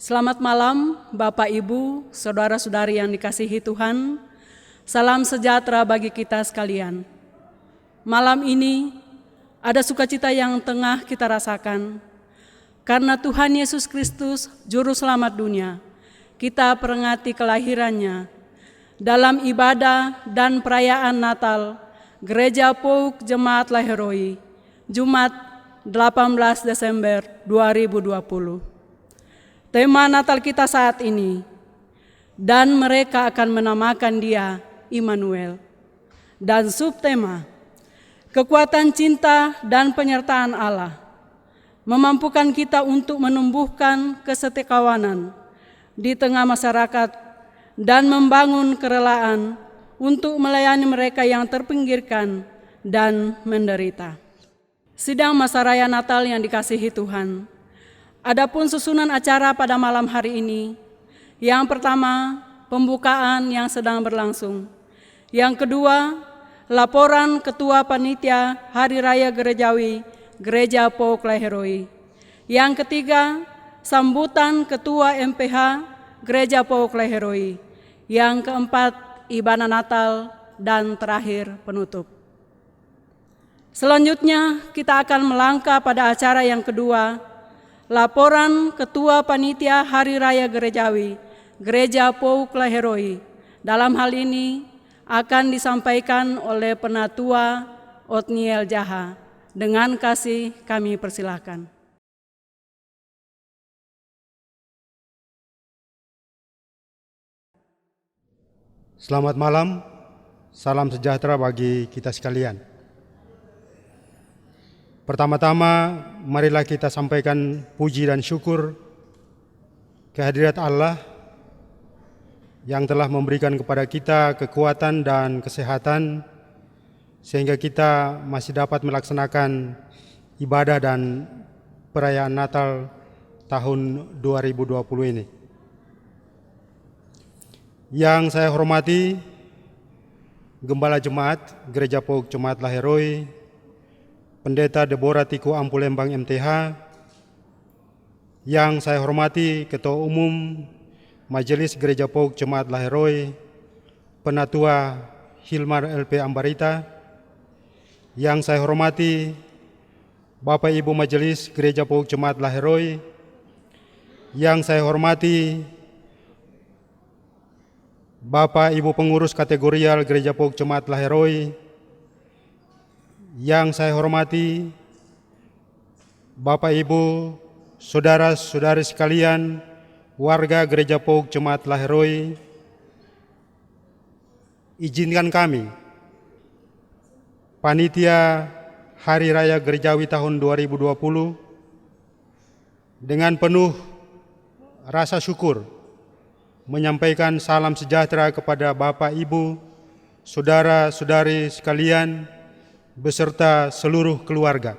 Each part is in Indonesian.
Selamat malam Bapak Ibu, saudara-saudari yang dikasihi Tuhan. Salam sejahtera bagi kita sekalian. Malam ini ada sukacita yang tengah kita rasakan. Karena Tuhan Yesus Kristus, Juru Selamat dunia, kita peringati kelahirannya. Dalam ibadah dan perayaan Natal, Gereja Pouk Jemaat Laheroi, Jumat 18 Desember 2020. Tema Natal kita saat ini, dan mereka akan menamakan Dia Immanuel. Dan subtema, kekuatan cinta dan penyertaan Allah, memampukan kita untuk menumbuhkan kesetikawanan di tengah masyarakat dan membangun kerelaan untuk melayani mereka yang terpinggirkan dan menderita. Sidang Masa Raya Natal yang dikasihi Tuhan, adapun susunan acara pada malam hari ini, yang pertama, pembukaan yang sedang berlangsung. Yang kedua, laporan Ketua Panitia Hari Raya Gerejawi Gereja Pouk Laheroi. Yang ketiga, sambutan Ketua MPH Gereja Pouk Laheroi. Yang keempat, ibadah Natal, dan terakhir penutup. Selanjutnya, kita akan melangkah pada acara yang kedua, laporan Ketua Panitia Hari Raya Gerejawi Gereja Pouk Laheroi. Dalam hal ini akan disampaikan oleh Penatua Otniel Jaha. Dengan kasih kami persilakan. Selamat malam, salam sejahtera bagi kita sekalian. Pertama-tama, marilah kita sampaikan puji dan syukur kehadirat Allah yang telah memberikan kepada kita kekuatan dan kesehatan sehingga kita masih dapat melaksanakan ibadah dan perayaan Natal tahun 2020 ini. Yang saya hormati Gembala Jemaat Gereja Pouk Jemaat Laheroi, Pendeta Deborah Tiku Ampulembang MTH, yang saya hormati Ketua Umum Majelis Gereja Pouk Jemaat Laheroi, Penatua Hilmar LP Ambarita, yang saya hormati Bapak Ibu Majelis Gereja Pouk Jemaat Laheroi, yang saya hormati Bapak Ibu Pengurus Kategorial Gereja Pouk Jemaat Laheroi, yang saya hormati Bapak Ibu, saudara-saudari sekalian, warga Gereja Pouk Jemaat Laheroi, izinkan kami, Panitia Hari Raya Gerejawi tahun 2020, dengan penuh rasa syukur menyampaikan salam sejahtera kepada Bapak Ibu, saudara-saudari sekalian, beserta seluruh keluarga.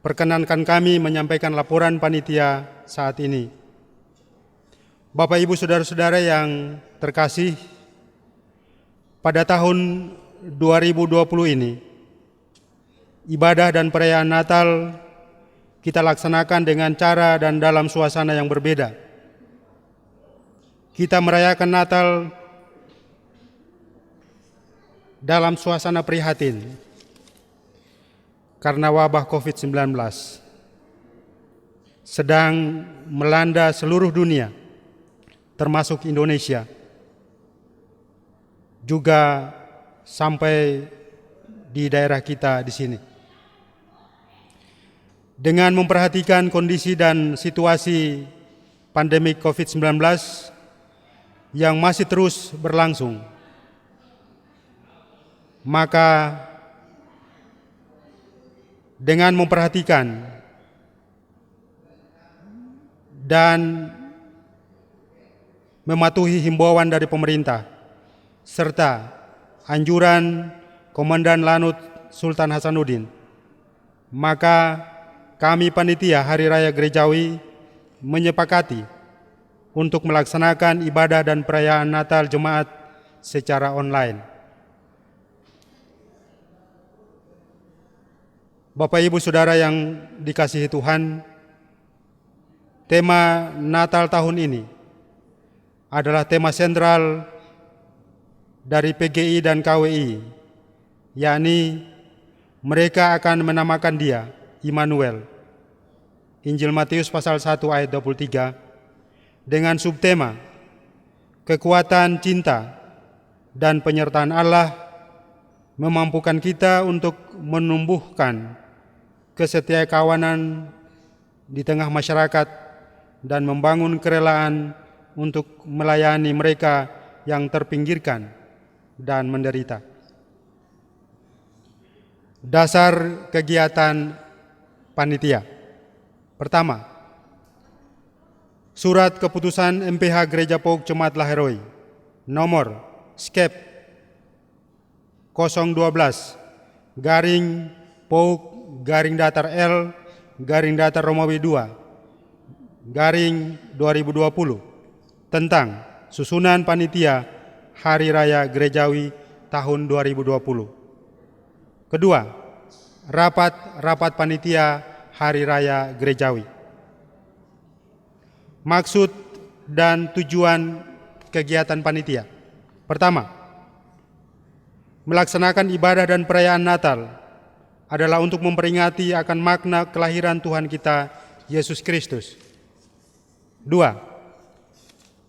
Perkenankan kami menyampaikan laporan panitia saat ini. Bapak Ibu saudara-saudara yang terkasih, pada tahun 2020 ini, ibadah dan perayaan Natal kita laksanakan dengan cara dan dalam suasana yang berbeda. kita merayakan Natal dalam suasana prihatin karena wabah COVID-19 sedang melanda seluruh dunia, termasuk Indonesia, juga sampai di daerah kita di sini. Dengan memperhatikan kondisi dan situasi pandemi COVID-19 yang masih terus berlangsung, maka dengan memperhatikan dan mematuhi himbauan dari pemerintah serta anjuran Komandan Lanut Sultan Hasanuddin, maka kami panitia Hari Raya Gerejawi menyepakati untuk melaksanakan ibadah dan perayaan Natal Jemaat secara online. Bapak Ibu Saudara yang dikasihi Tuhan, tema Natal tahun ini adalah tema sentral dari PGI dan KWI, yakni mereka akan menamakan Dia Immanuel. Injil Matius pasal 1 ayat 23 dengan subtema kekuatan cinta dan penyertaan Allah memampukan kita untuk menumbuhkan kesetiakawanan di tengah masyarakat dan membangun kerelaan untuk melayani mereka yang terpinggirkan dan menderita. Dasar kegiatan panitia. Pertama, Surat Keputusan MPH Gereja Pauk Jemaat Laheroi nomor skep 012 garing Pauk garing datar L garing datar Romawi 2 garing 2020 tentang susunan panitia Hari Raya Gerejawi tahun 2020. Kedua, rapat panitia Hari Raya Gerejawi. Maksud dan tujuan kegiatan panitia. Pertama, melaksanakan ibadah dan perayaan Natal adalah untuk memperingati akan makna kelahiran Tuhan kita, Yesus Kristus. Dua,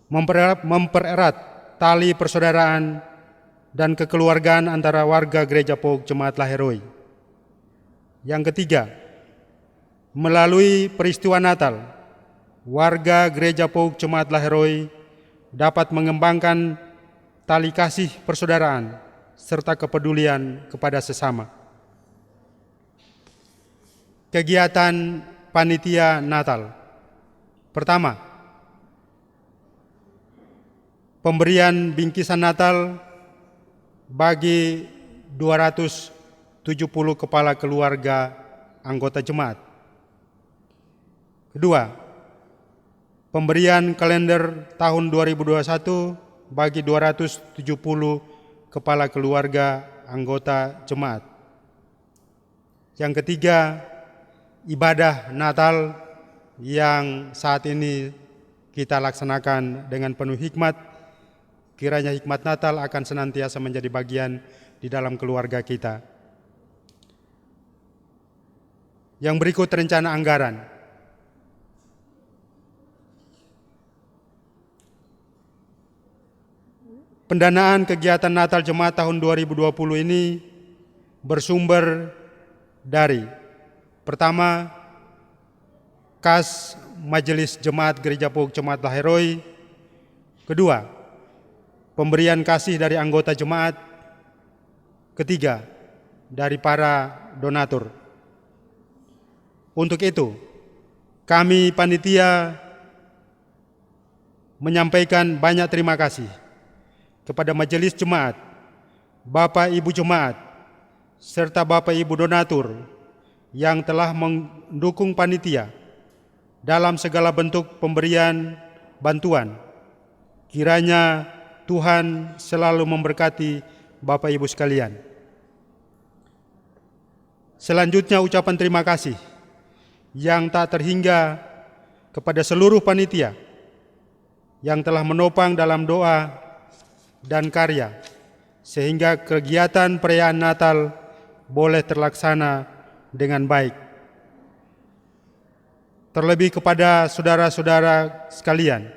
mempererat tali persaudaraan dan kekeluargaan antara warga Gereja Pauk Jemaat Laheroi. Yang ketiga, melalui peristiwa Natal, warga Gereja Pauk Jemaat Laheroi dapat mengembangkan tali kasih persaudaraan serta kepedulian kepada sesama. Kegiatan panitia Natal. Pertama, pemberian bingkisan Natal bagi 270 kepala keluarga anggota jemaat. Kedua, pemberian kalender tahun 2021 bagi 270 kepala keluarga anggota jemaat. Yang ketiga, ibadah Natal yang saat ini kita laksanakan dengan penuh hikmat. Kiranya hikmat Natal akan senantiasa menjadi bagian di dalam keluarga kita. Yang berikut rencana anggaran. Pendanaan kegiatan Natal Jemaat tahun 2020 ini bersumber dari pertama, kas Majelis Jemaat Gereja Pauk Jemaat Laheroi. Kedua, pemberian kasih dari anggota jemaat. Ketiga, dari para donatur. Untuk itu, kami panitia menyampaikan banyak terima kasih kepada Majelis Jemaat, Bapak Ibu Jemaat, serta Bapak Ibu donatur yang telah mendukung panitia dalam segala bentuk pemberian bantuan. Kiranya Tuhan selalu memberkati Bapak Ibu sekalian. Selanjutnya ucapan terima kasih yang tak terhingga kepada seluruh panitia yang telah menopang dalam doa dan karya, sehingga kegiatan perayaan Natal boleh terlaksana dengan baik. Terlebih kepada saudara-saudara sekalian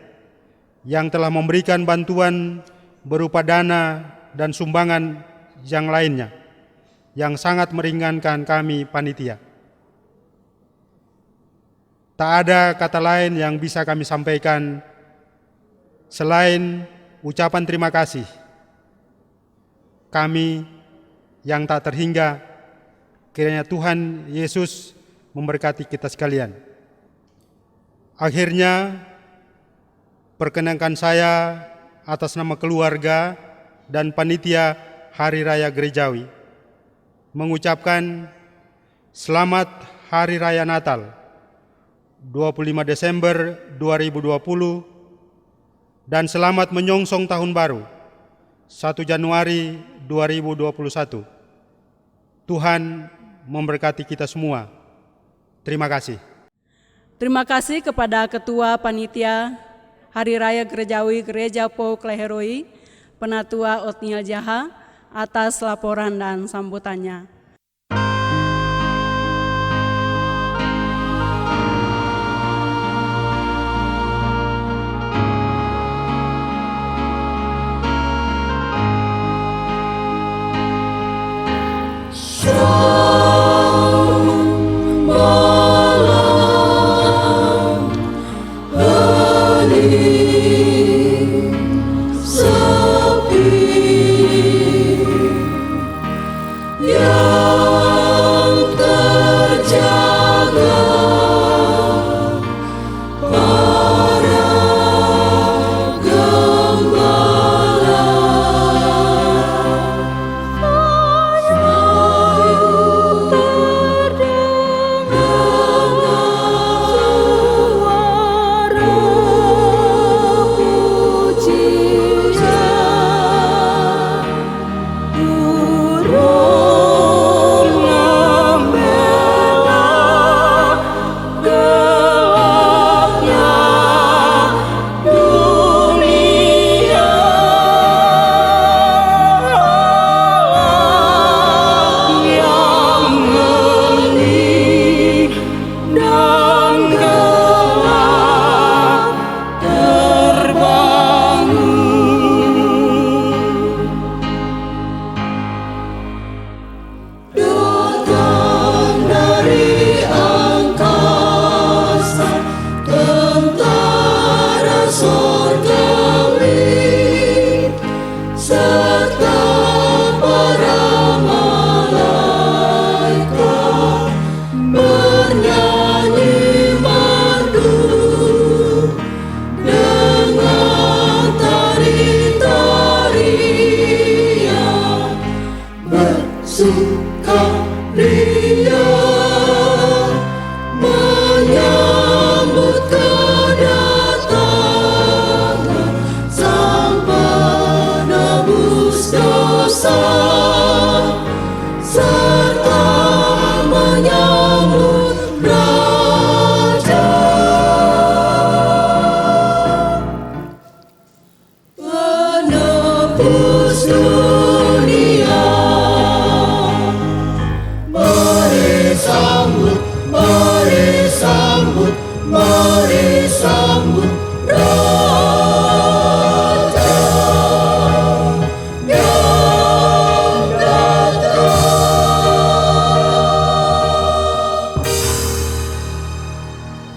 yang telah memberikan bantuan berupa dana dan sumbangan yang lainnya, yang sangat meringankan kami panitia. Tak ada kata lain yang bisa kami sampaikan selain ucapan terima kasih kami yang tak terhingga. Kiranya Tuhan Yesus memberkati kita sekalian. Akhirnya, perkenankan saya atas nama keluarga dan panitia Hari Raya Gerejawi mengucapkan selamat Hari Raya Natal 25 Desember 2020 dan selamat menyongsong Tahun Baru 1 Januari 2021. Tuhan memberkati kita semua. Terima kasih. Terima kasih kepada Ketua Panitia Hari Raya Gerejawi Gereja Pouk Leheroi, Penatua Otniel Jaha, atas laporan dan sambutannya.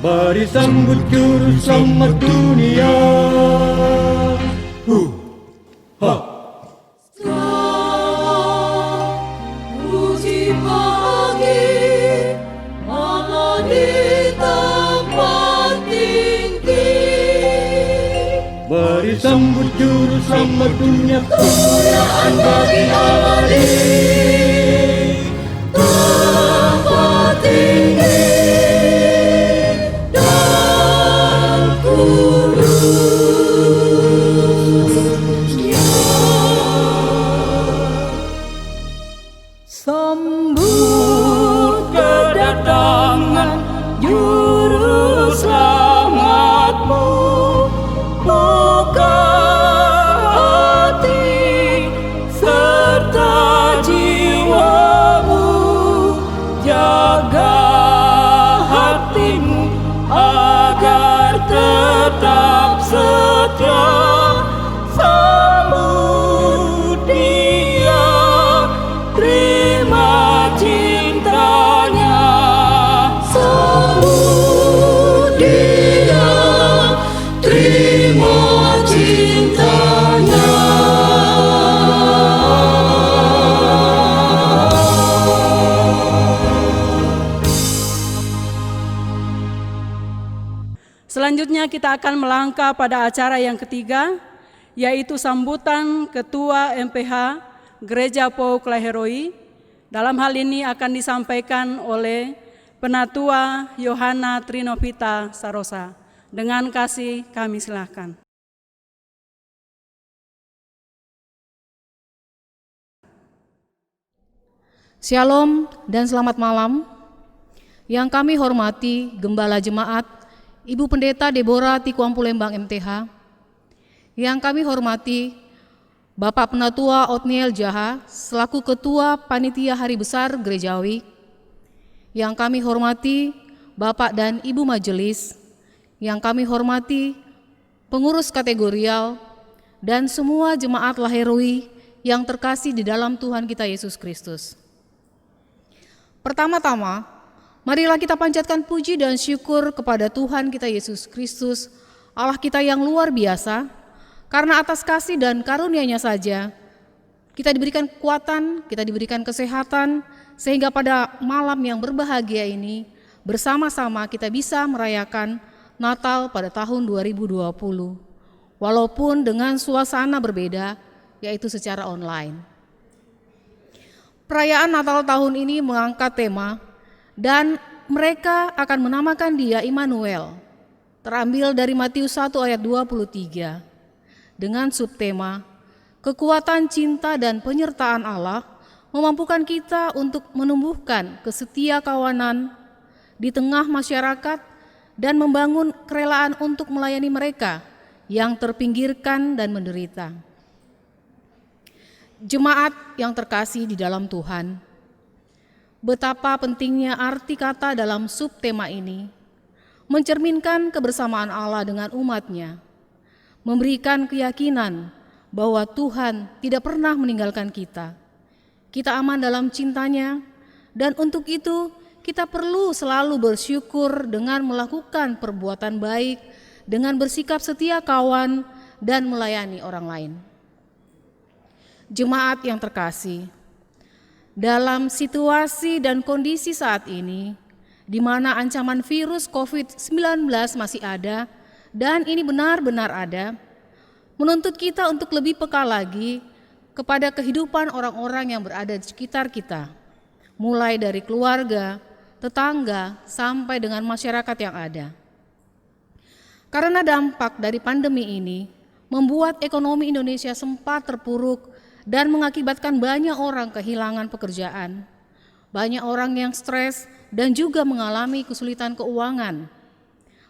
Mari sambut juru selamat dunia. Ha. Puji pagi Allah di tempat tinggi. Mari sambut juru selamat dunia. Kemuliaan bagi Allah di tempat tinggi. Sambut kedatangan juru selamatmu. tetap setia, sambut dia, terima cintanya. Sambut dia, terima cintanya. Selanjutnya kita akan melangkah pada acara yang ketiga, yaitu sambutan Ketua MPH Gereja Pouk Laheroi. Dalam hal ini akan disampaikan oleh Penatua Yohana Trinovita Sarosa. Dengan kasih kami silakan. Shalom dan selamat malam. Yang kami hormati Gembala Jemaat Ibu Pendeta Deborah Tikuampu Lembang MTH. Yang kami hormati Bapak Penatua Otniel Jaha selaku Ketua Panitia Hari Besar Gerejawi. Yang kami hormati Bapak dan Ibu Majelis. Yang kami hormati pengurus kategorial dan semua jemaat Laheroi yang terkasih di dalam Tuhan kita Yesus Kristus. Pertama-tama, marilah kita panjatkan puji dan syukur kepada Tuhan kita Yesus Kristus, Allah kita yang luar biasa, karena atas kasih dan karunia-Nya saja, kita diberikan kekuatan, kita diberikan kesehatan, sehingga pada malam yang berbahagia ini, bersama-sama kita bisa merayakan Natal pada tahun 2020, walaupun dengan suasana berbeda, yaitu secara online. Perayaan Natal tahun ini mengangkat tema, dan mereka akan menamakan Dia Immanuel, terambil dari Matius 1 ayat 23, dengan subtema, kekuatan cinta dan penyertaan Allah memampukan kita untuk menumbuhkan kesetia kawanan di tengah masyarakat dan membangun kerelaan untuk melayani mereka yang terpinggirkan dan menderita. Jemaat yang terkasih di dalam Tuhan, betapa pentingnya arti kata dalam subtema ini mencerminkan kebersamaan Allah dengan umat-Nya, memberikan keyakinan bahwa Tuhan tidak pernah meninggalkan kita. Kita aman dalam cintanya, dan untuk itu kita perlu selalu bersyukur dengan melakukan perbuatan baik, dengan bersikap setia kawan dan melayani orang lain. Jemaat yang terkasih, dalam situasi dan kondisi saat ini, di mana ancaman virus COVID-19 masih ada, dan ini benar-benar ada, menuntut kita untuk lebih peka lagi kepada kehidupan orang-orang yang berada di sekitar kita, mulai dari keluarga, tetangga, sampai dengan masyarakat yang ada. Karena dampak dari pandemi ini membuat ekonomi Indonesia sempat terpuruk dan mengakibatkan banyak orang kehilangan pekerjaan, banyak orang yang stres dan juga mengalami kesulitan keuangan,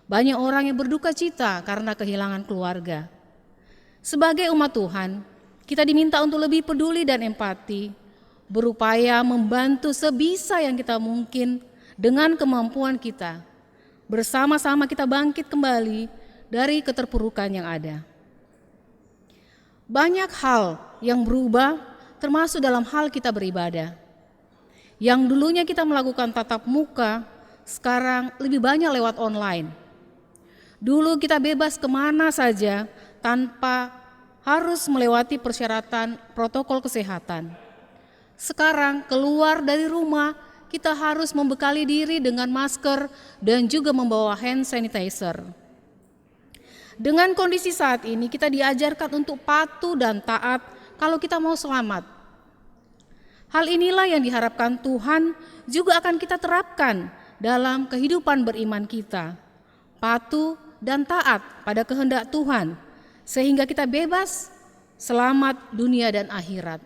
banyak orang yang berduka cita karena kehilangan keluarga. Sebagai umat Tuhan, kita diminta untuk lebih peduli dan empati, berupaya membantu sebisa yang kita mungkin dengan kemampuan kita. Bersama-sama kita bangkit kembali dari keterpurukan yang ada. Banyak hal yang berubah, termasuk dalam hal kita beribadah. Yang dulunya kita melakukan tatap muka, sekarang lebih banyak lewat online. Dulu kita bebas kemana saja tanpa harus melewati persyaratan protokol kesehatan. Sekarang keluar dari rumah, kita harus membekali diri dengan masker dan juga membawa hand sanitizer. Dengan kondisi saat ini, kita diajarkan untuk patuh dan taat kalau kita mau selamat. Hal inilah yang diharapkan Tuhan juga akan kita terapkan dalam kehidupan beriman kita. Patuh dan taat pada kehendak Tuhan, sehingga kita bebas, selamat dunia dan akhirat.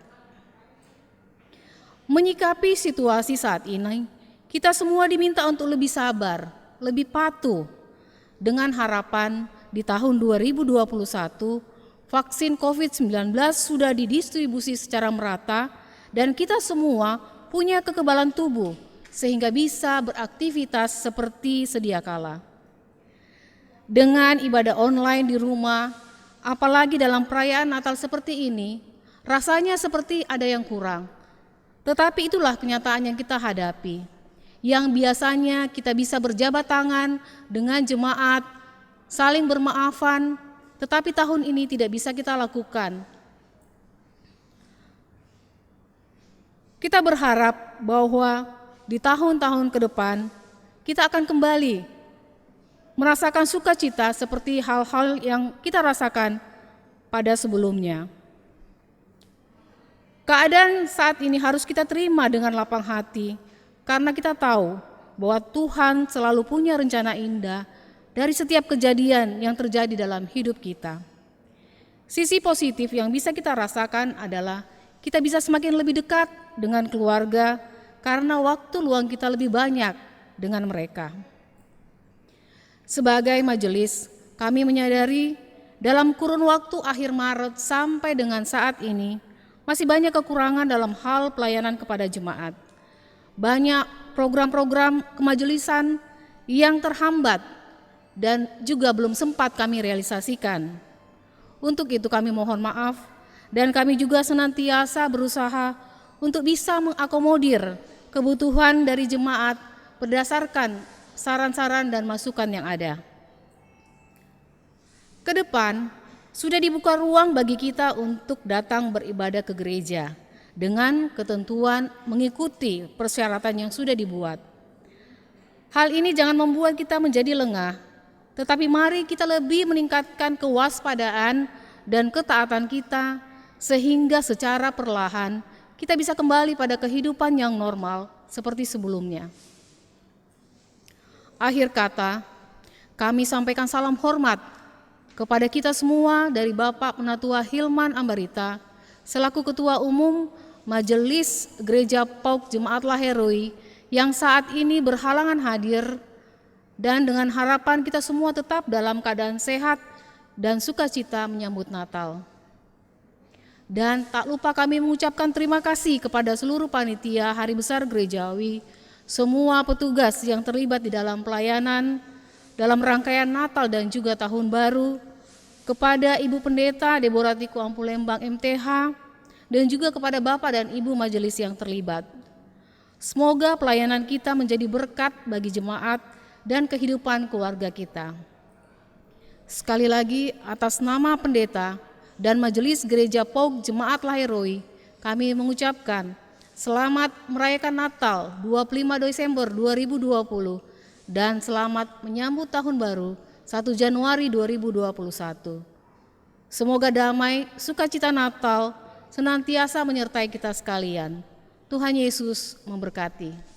Menyikapi situasi saat ini, kita semua diminta untuk lebih sabar, lebih patuh, dengan harapan di tahun 2021, vaksin COVID-19 sudah didistribusi secara merata dan kita semua punya kekebalan tubuh sehingga bisa beraktivitas seperti sedia kala. Dengan ibadah online di rumah, apalagi dalam perayaan Natal seperti ini, rasanya seperti ada yang kurang. Tetapi itulah kenyataan yang kita hadapi. Yang biasanya kita bisa berjabat tangan dengan jemaat, saling bermaafan, tetapi tahun ini tidak bisa kita lakukan. Kita berharap bahwa di tahun-tahun ke depan kita akan kembali merasakan sukacita seperti hal-hal yang kita rasakan pada sebelumnya. Keadaan saat ini harus kita terima dengan lapang hati karena kita tahu bahwa Tuhan selalu punya rencana indah dari setiap kejadian yang terjadi dalam hidup kita. Sisi positif yang bisa kita rasakan adalah kita bisa semakin lebih dekat dengan keluarga karena waktu luang kita lebih banyak dengan mereka. Sebagai majelis, kami menyadari dalam kurun waktu akhir Maret sampai dengan saat ini masih banyak kekurangan dalam hal pelayanan kepada jemaat. Banyak program-program kemajelisan yang terhambat dan juga belum sempat kami realisasikan. Untuk itu kami mohon maaf dan kami juga senantiasa berusaha untuk bisa mengakomodir kebutuhan dari jemaat berdasarkan saran-saran dan masukan yang ada. Ke depan, sudah dibuka ruang bagi kita untuk datang beribadah ke gereja dengan ketentuan mengikuti persyaratan yang sudah dibuat. Hal ini jangan membuat kita menjadi lengah, tetapi mari kita lebih meningkatkan kewaspadaan dan ketaatan kita sehingga secara perlahan kita bisa kembali pada kehidupan yang normal seperti sebelumnya. Akhir kata, kami sampaikan salam hormat kepada kita semua dari Bapak Penatua Hilman Ambarita selaku Ketua Umum Majelis Gereja PAUK Jemaat Laheroi yang saat ini berhalangan hadir, dan dengan harapan kita semua tetap dalam keadaan sehat dan sukacita menyambut Natal. Dan tak lupa kami mengucapkan terima kasih kepada seluruh panitia Hari Besar Gerejawi, semua petugas yang terlibat di dalam pelayanan, dalam rangkaian Natal dan juga Tahun Baru, kepada Ibu Pendeta Deborah Tiku Ampulembang MTH, dan juga kepada Bapak dan Ibu Majelis yang terlibat. Semoga pelayanan kita menjadi berkat bagi jemaat dan kehidupan keluarga kita. Sekali lagi, atas nama Pendeta dan Majelis Gereja PAUK Jemaat Laheroi, kami mengucapkan selamat merayakan Natal 25 Desember 2020 dan selamat menyambut Tahun Baru 1 Januari 2021. Semoga damai, sukacita Natal senantiasa menyertai kita sekalian. Tuhan Yesus memberkati.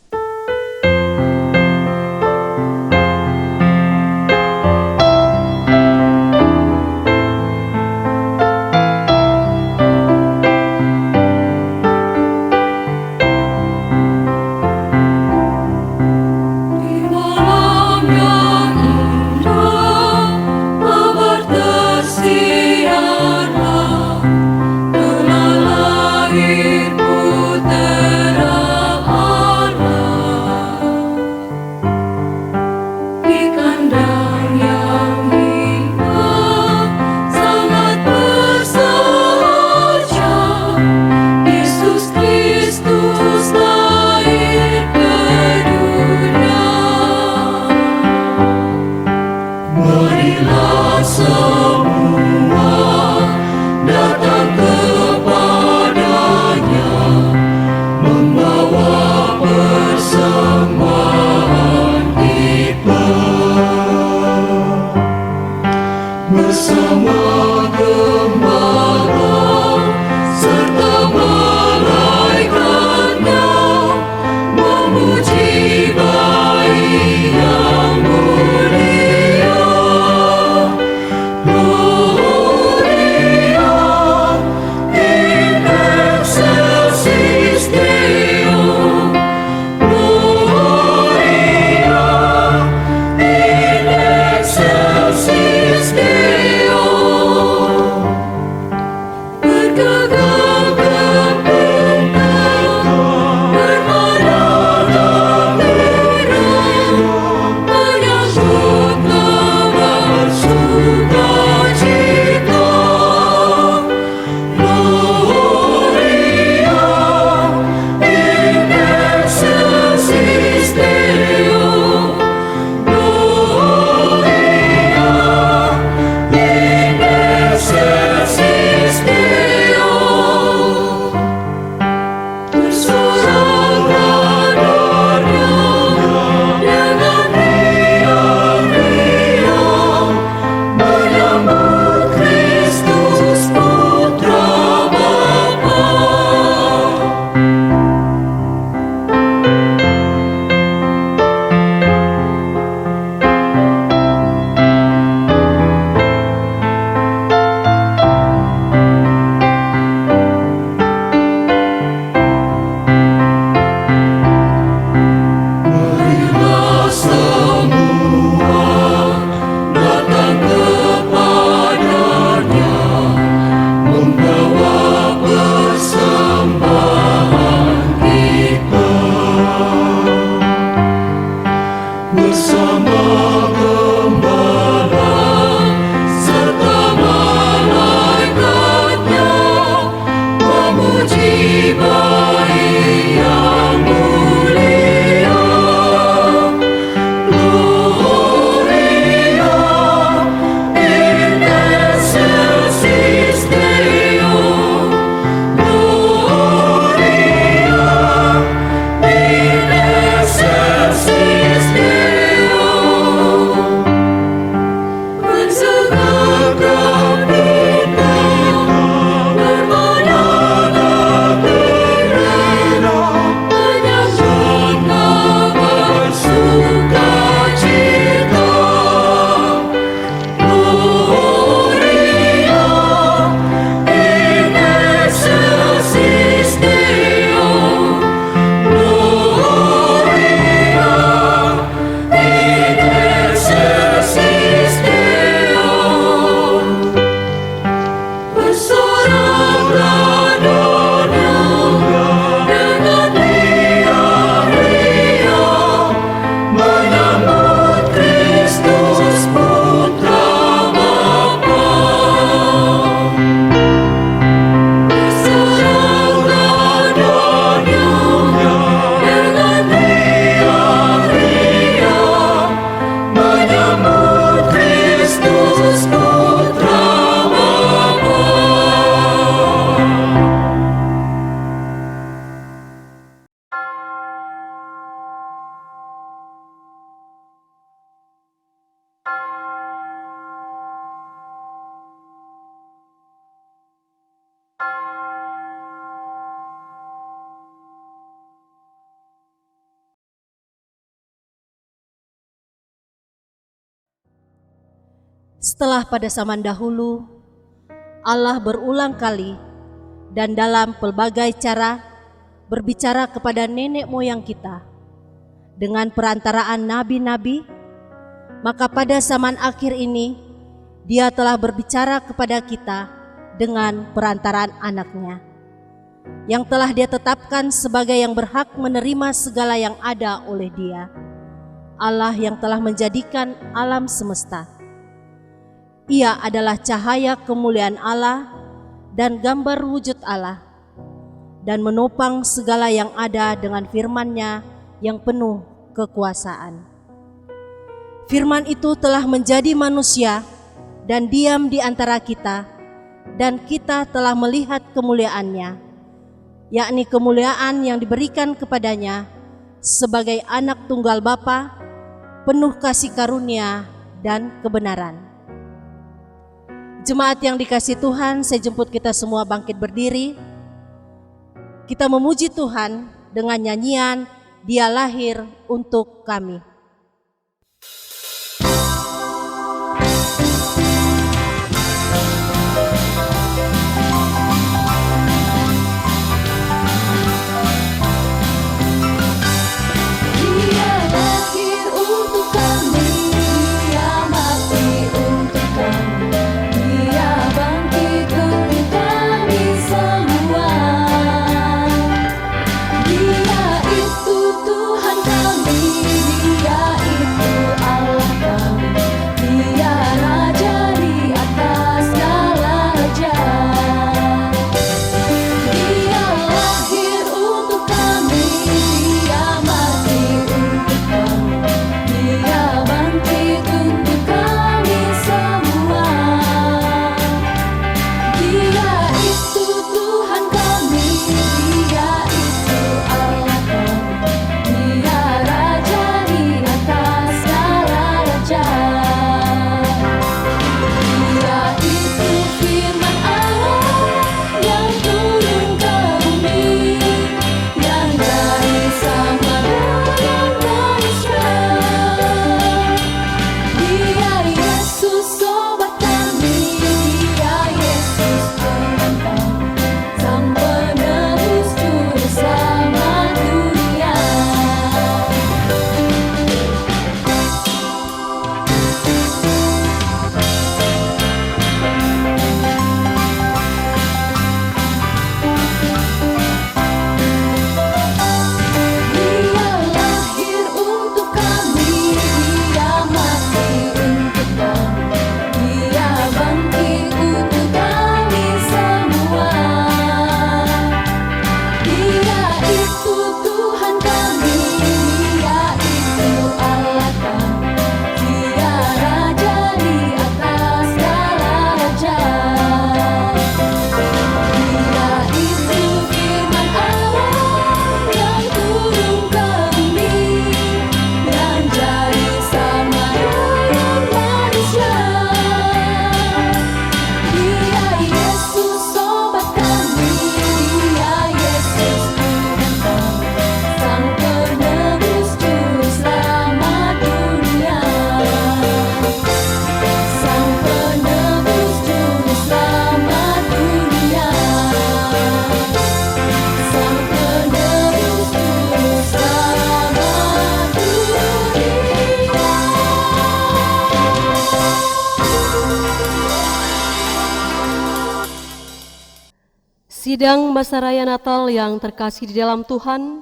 Lahir Putera Allah. bersama gembala serta malaikatnya memuji Baik yang mulia. Gloria in excelsis Deo. Gloria in excelsis Deo. Bersegarkan kita, bermanada gembira, menyambut kabar sukacita. Gloria in excelsis Deo. Gloria in excelsis Deo. Bersorak radonya dengan ria-ria, menyambut Kristus Putra Bapa. Bersorak radonya dengan ria-ria, menyambut Kristus Putra Bapa. Setelah pada zaman dahulu, Allah berulang kali dan dalam pelbagai cara berbicara kepada nenek moyang kita dengan perantaraan nabi-nabi, maka pada zaman akhir ini Dia telah berbicara kepada kita dengan perantaraan anaknya, yang telah Dia tetapkan sebagai yang berhak menerima segala yang ada oleh Dia, Allah yang telah menjadikan alam semesta. Ia adalah cahaya kemuliaan Allah dan gambar wujud Allah, dan menopang segala yang ada dengan firman-Nya yang penuh kekuasaan. Firman itu telah menjadi manusia dan diam di antara kita, dan kita telah melihat kemuliaan-Nya, yakni kemuliaan yang diberikan kepadanya sebagai anak tunggal Bapa, penuh kasih karunia dan kebenaran. Jemaat yang dikasihi Tuhan, saya jemput kita semua bangkit berdiri. Kita memuji Tuhan dengan nyanyian Dia lahir untuk kami. Dia lahir untuk kami, Dia mati untuk kami, Dia bangkit untuk kami semua. Dia itu Tuhan kami, Dia Sidang masa raya Natal yang terkasih di dalam Tuhan,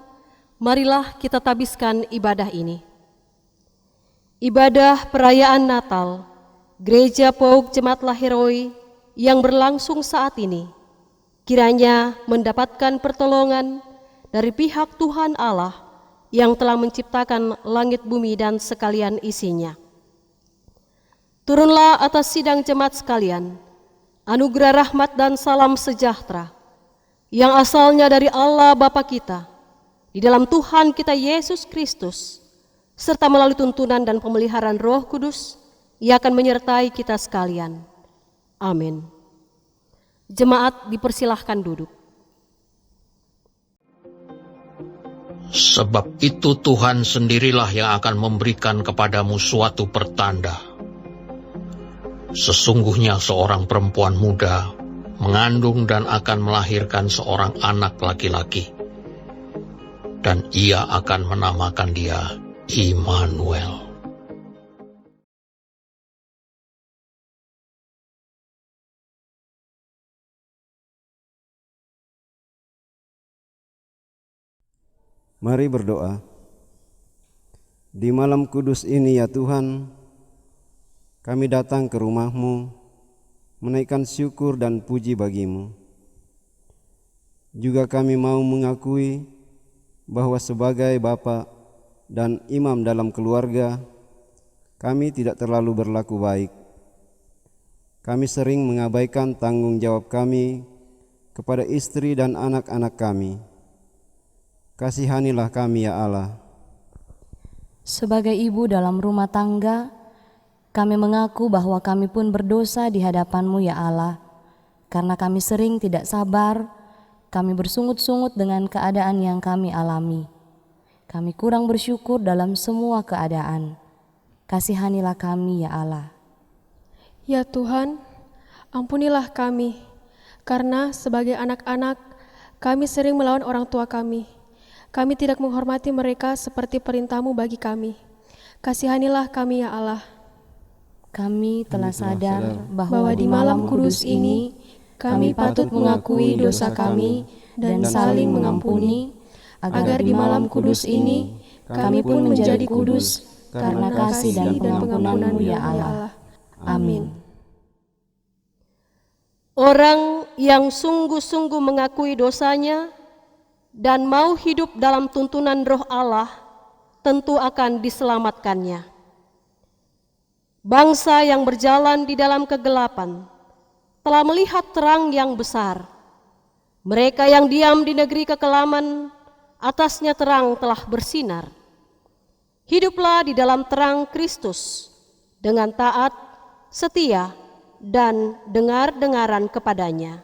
marilah kita tabiskan ibadah ini. Ibadah perayaan Natal Gereja Pauk Jemaat Lahiroi yang berlangsung saat ini kiranya mendapatkan pertolongan dari pihak Tuhan Allah yang telah menciptakan langit bumi dan sekalian isinya. Turunlah atas sidang jemaat sekalian anugerah rahmat dan salam sejahtera yang asalnya dari Allah Bapa kita di dalam Tuhan kita Yesus Kristus, serta melalui tuntunan dan pemeliharaan Roh Kudus, Ia akan menyertai kita sekalian. Amin. Jemaat dipersilahkan duduk. Sebab itu Tuhan sendirilah yang akan memberikan kepadamu suatu pertanda. Sesungguhnya seorang perempuan muda mengandung dan akan melahirkan seorang anak laki-laki, dan ia akan menamakan dia Immanuel. Mari berdoa. Di malam kudus ini ya Tuhan, kami datang ke rumah-Mu, menaikkan syukur dan puji bagi-Mu. Juga kami mau mengakui bahwa sebagai bapa dan imam dalam keluarga, kami tidak terlalu berlaku baik. Kami sering mengabaikan tanggung jawab kami kepada istri dan anak-anak kami. Kasihanilah kami ya Allah. Sebagai ibu dalam rumah tangga, kami mengaku bahwa kami pun berdosa di hadapan-Mu ya Allah. Karena kami sering tidak sabar, kami bersungut-sungut dengan keadaan yang kami alami. Kami kurang bersyukur dalam semua keadaan. Kasihanilah kami ya Allah. Ya Tuhan, ampunilah kami, karena sebagai anak-anak, kami sering melawan orang tua kami. Kami tidak menghormati mereka seperti perintah-Mu bagi kami. Kasihanilah kami ya Allah. Kami telah sadar bahwa di malam kudus ini, kami patut mengakui dosa kami dan saling mengampuni, agar di malam kudus ini, kami pun menjadi kudus karena kasih dan pengampunan-Mu ya Allah. Amin. Orang yang sungguh-sungguh mengakui dosanya dan mau hidup dalam tuntunan Roh Allah, tentu akan diselamatkannya. Bangsa yang berjalan di dalam kegelapan telah melihat terang yang besar. Mereka yang diam di negeri kekelaman, atasnya terang telah bersinar. Hiduplah di dalam terang Kristus dengan taat, setia, dan dengar-dengaran kepadanya.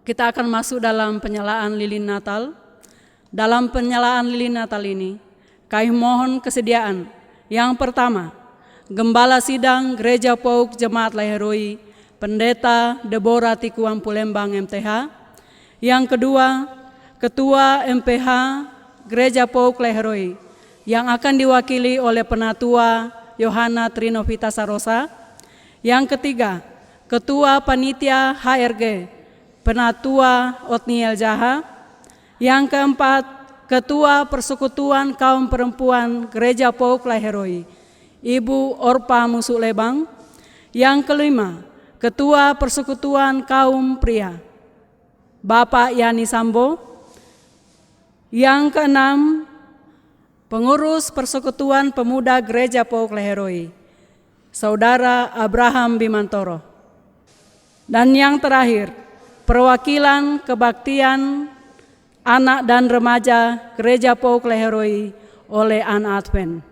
Kita akan masuk dalam penyalaan lilin Natal. Dalam penyalaan lilin Natal ini, kami mohon kesediaan. Yang pertama, Gembala Sidang Gereja Pauk Jemaat Lahiroi, Pendeta Deborah Tikuan Pulembang MTH. Yang kedua, Ketua MPH Gereja Pauk Lahiroi, yang akan diwakili oleh Penatua Yohana Trinovita Sarosa. Yang ketiga, Ketua Panitia HRG Penatua Otniel Jaha. Yang keempat, Ketua Persekutuan Kaum Perempuan Gereja Pauk Lahiroi, Ibu Orpa Musulebang. Yang kelima, Ketua Persekutuan Kaum Pria, Bapak Yani Sambo. Yang keenam, Pengurus Persekutuan Pemuda Gereja Pauk Lahiroi, Saudara Abraham Bimantoro. Dan yang terakhir, perwakilan kebaktian anak dan remaja Gereja Pauk Lahiroi oleh Anne Advent.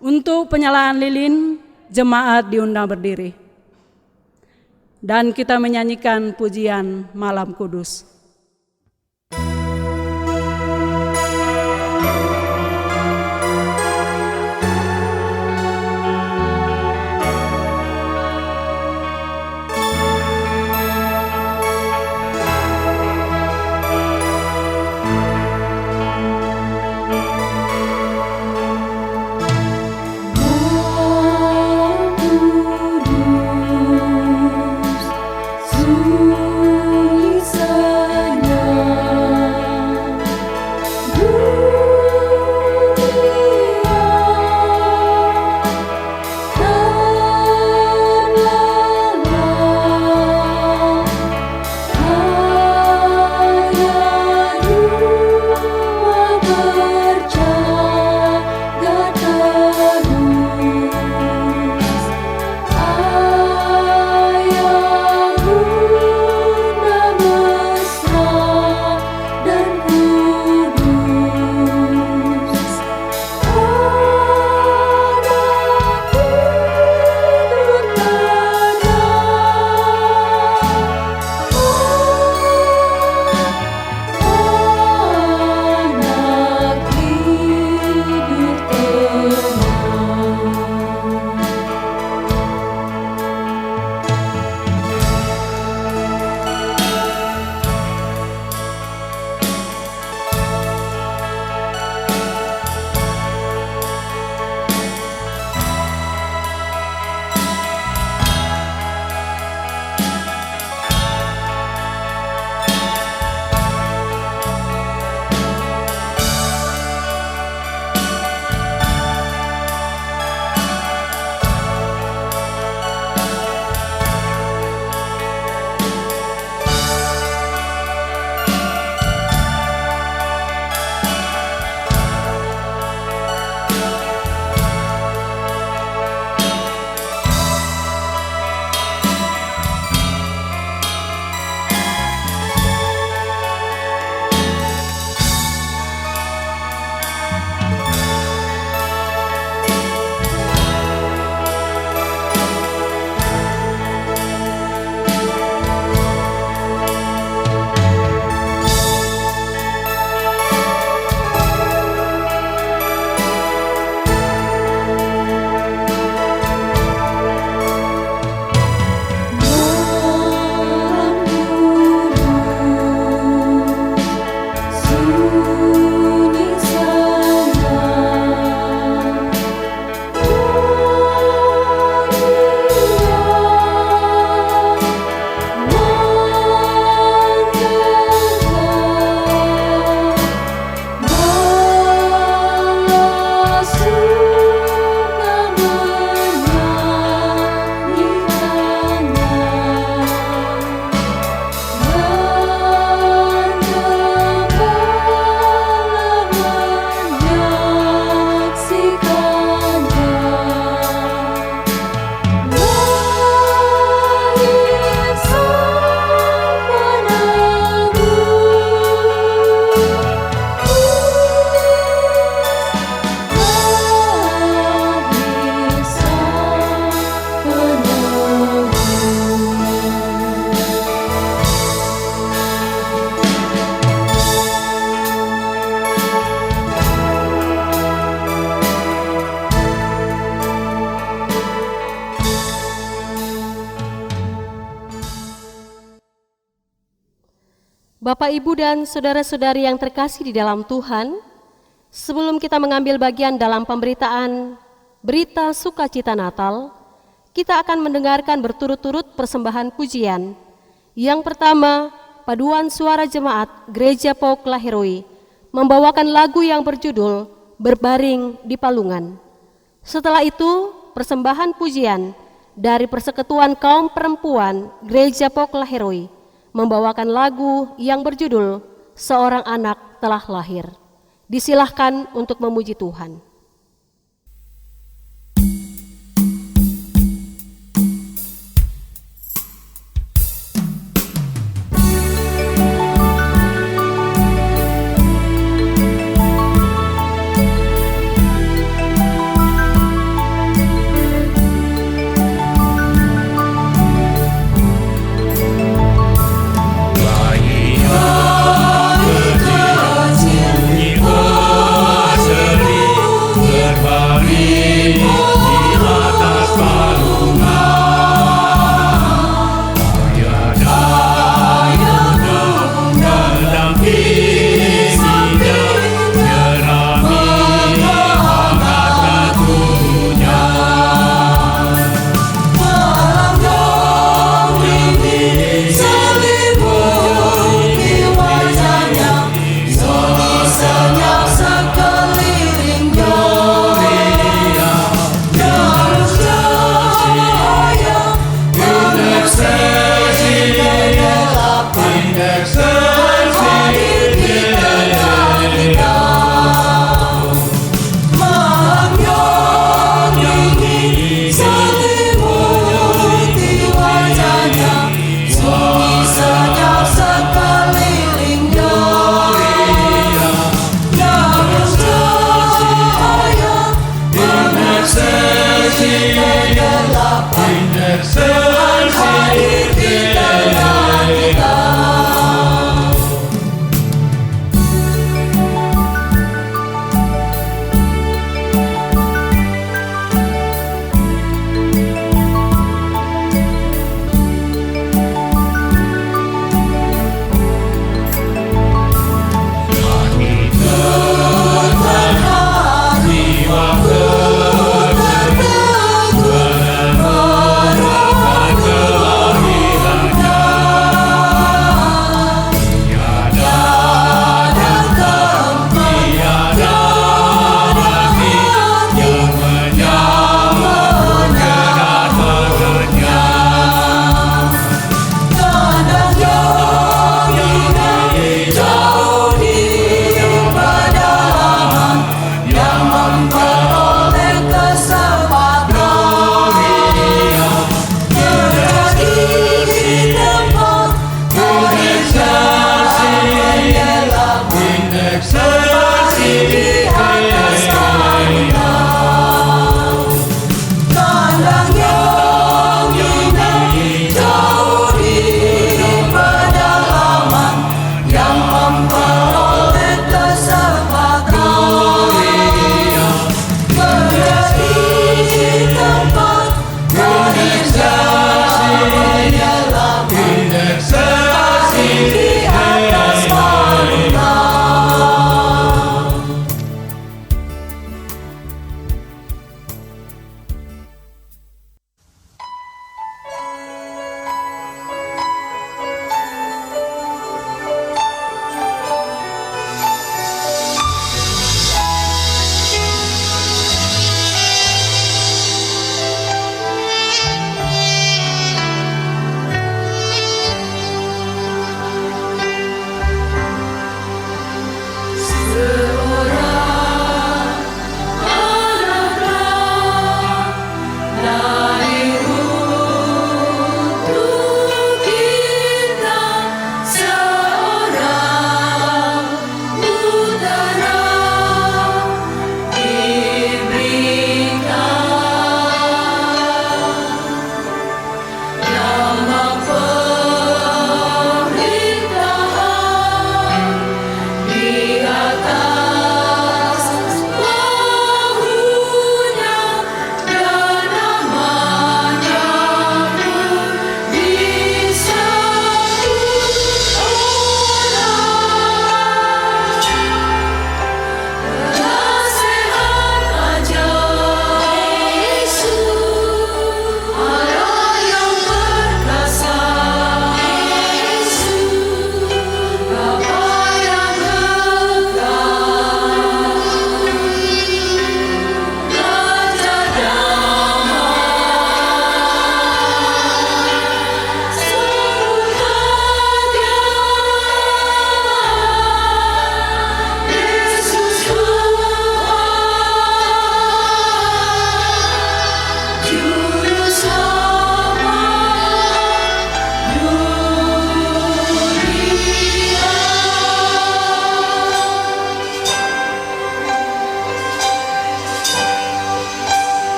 Untuk penyalaan lilin, jemaat diundang berdiri. Dan kita menyanyikan pujian Malam Kudus. Kudus, Bapak, Ibu, dan saudara-saudari yang terkasih di dalam Tuhan, sebelum kita mengambil bagian dalam pemberitaan berita sukacita Natal, kita akan mendengarkan berturut-turut persembahan pujian. Yang pertama, paduan suara jemaat Gereja Pauk Lahiroi membawakan lagu yang berjudul Berbaring di Palungan. Setelah itu, persembahan pujian dari Persekutuan Kaum Perempuan Gereja Pauk Lahiroi membawakan lagu yang berjudul Seorang Anak Telah Lahir. Disilahkan untuk memuji Tuhan. Jiwa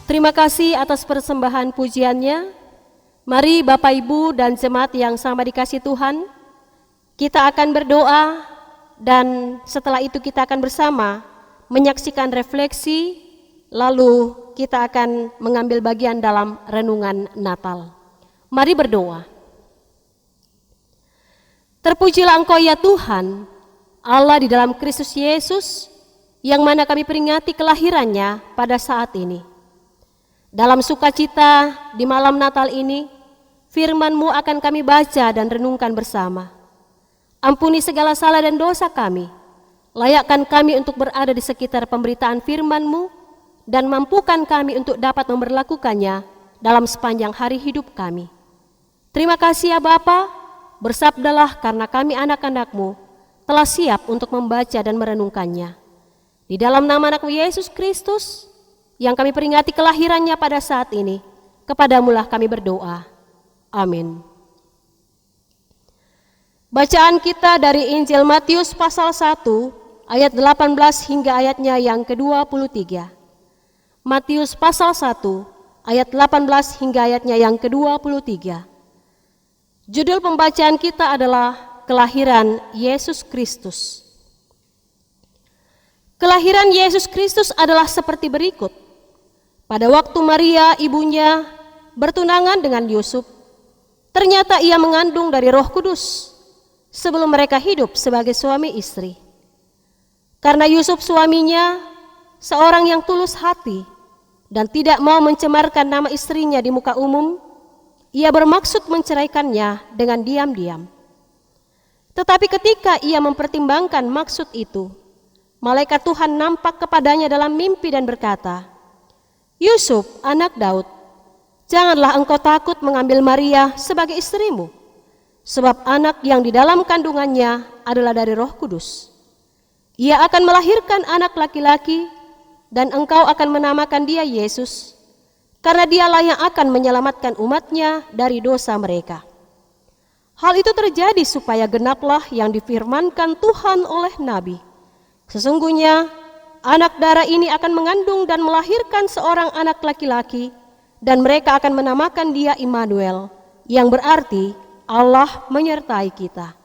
Terima kasih atas persembahan pujiannya. Mari Bapak Ibu dan jemaat yang sama dikasih Tuhan, kita akan berdoa dan setelah itu kita akan bersama menyaksikan refleksi, lalu kita akan mengambil bagian dalam renungan Natal. Mari berdoa. Terpujilah Engkau ya Tuhan, Allah di dalam Kristus Yesus, yang mana kami peringati kelahirannya pada saat ini. Dalam sukacita di malam Natal ini, firman-Mu akan kami baca dan renungkan bersama. Ampuni segala salah dan dosa kami, layakkan kami untuk berada di sekitar pemberitaan firman-Mu, dan mampukan kami untuk dapat memberlakukannya dalam sepanjang hari hidup kami. Terima kasih ya Bapa, bersabdalah karena kami anak-anak-Mu telah siap untuk membaca dan merenungkannya. Di dalam nama Anak-Mu Yesus Kristus, yang kami peringati kelahirannya pada saat ini, kepadamu-lah kami berdoa. Amin. Bacaan kita dari Injil Matius pasal 1 ayat 18 hingga ayatnya yang ke-23. Matius pasal 1 ayat 18 hingga ayatnya yang ke-23. Judul pembacaan kita adalah Kelahiran Yesus Kristus. Kelahiran Yesus Kristus adalah seperti berikut. Pada waktu Maria ibunya bertunangan dengan Yusuf, ternyata ia mengandung dari Roh Kudus sebelum mereka hidup sebagai suami istri. Karena Yusuf suaminya seorang yang tulus hati dan tidak mau mencemarkan nama istrinya di muka umum, ia bermaksud menceraikannya dengan diam-diam. Tetapi ketika ia mempertimbangkan maksud itu, malaikat Tuhan nampak kepadanya dalam mimpi dan berkata, "Yusuf, anak Daud, janganlah engkau takut mengambil Maria sebagai istrimu, sebab anak yang di dalam kandungannya adalah dari Roh Kudus. Ia akan melahirkan anak laki-laki, dan engkau akan menamakan dia Yesus, karena dialah yang akan menyelamatkan umatnya dari dosa mereka." Hal itu terjadi supaya genaplah yang difirmankan Tuhan oleh Nabi. Sesungguhnya anak darah ini akan mengandung dan melahirkan seorang anak laki-laki, dan mereka akan menamakan dia Immanuel, yang berarti Allah menyertai kita.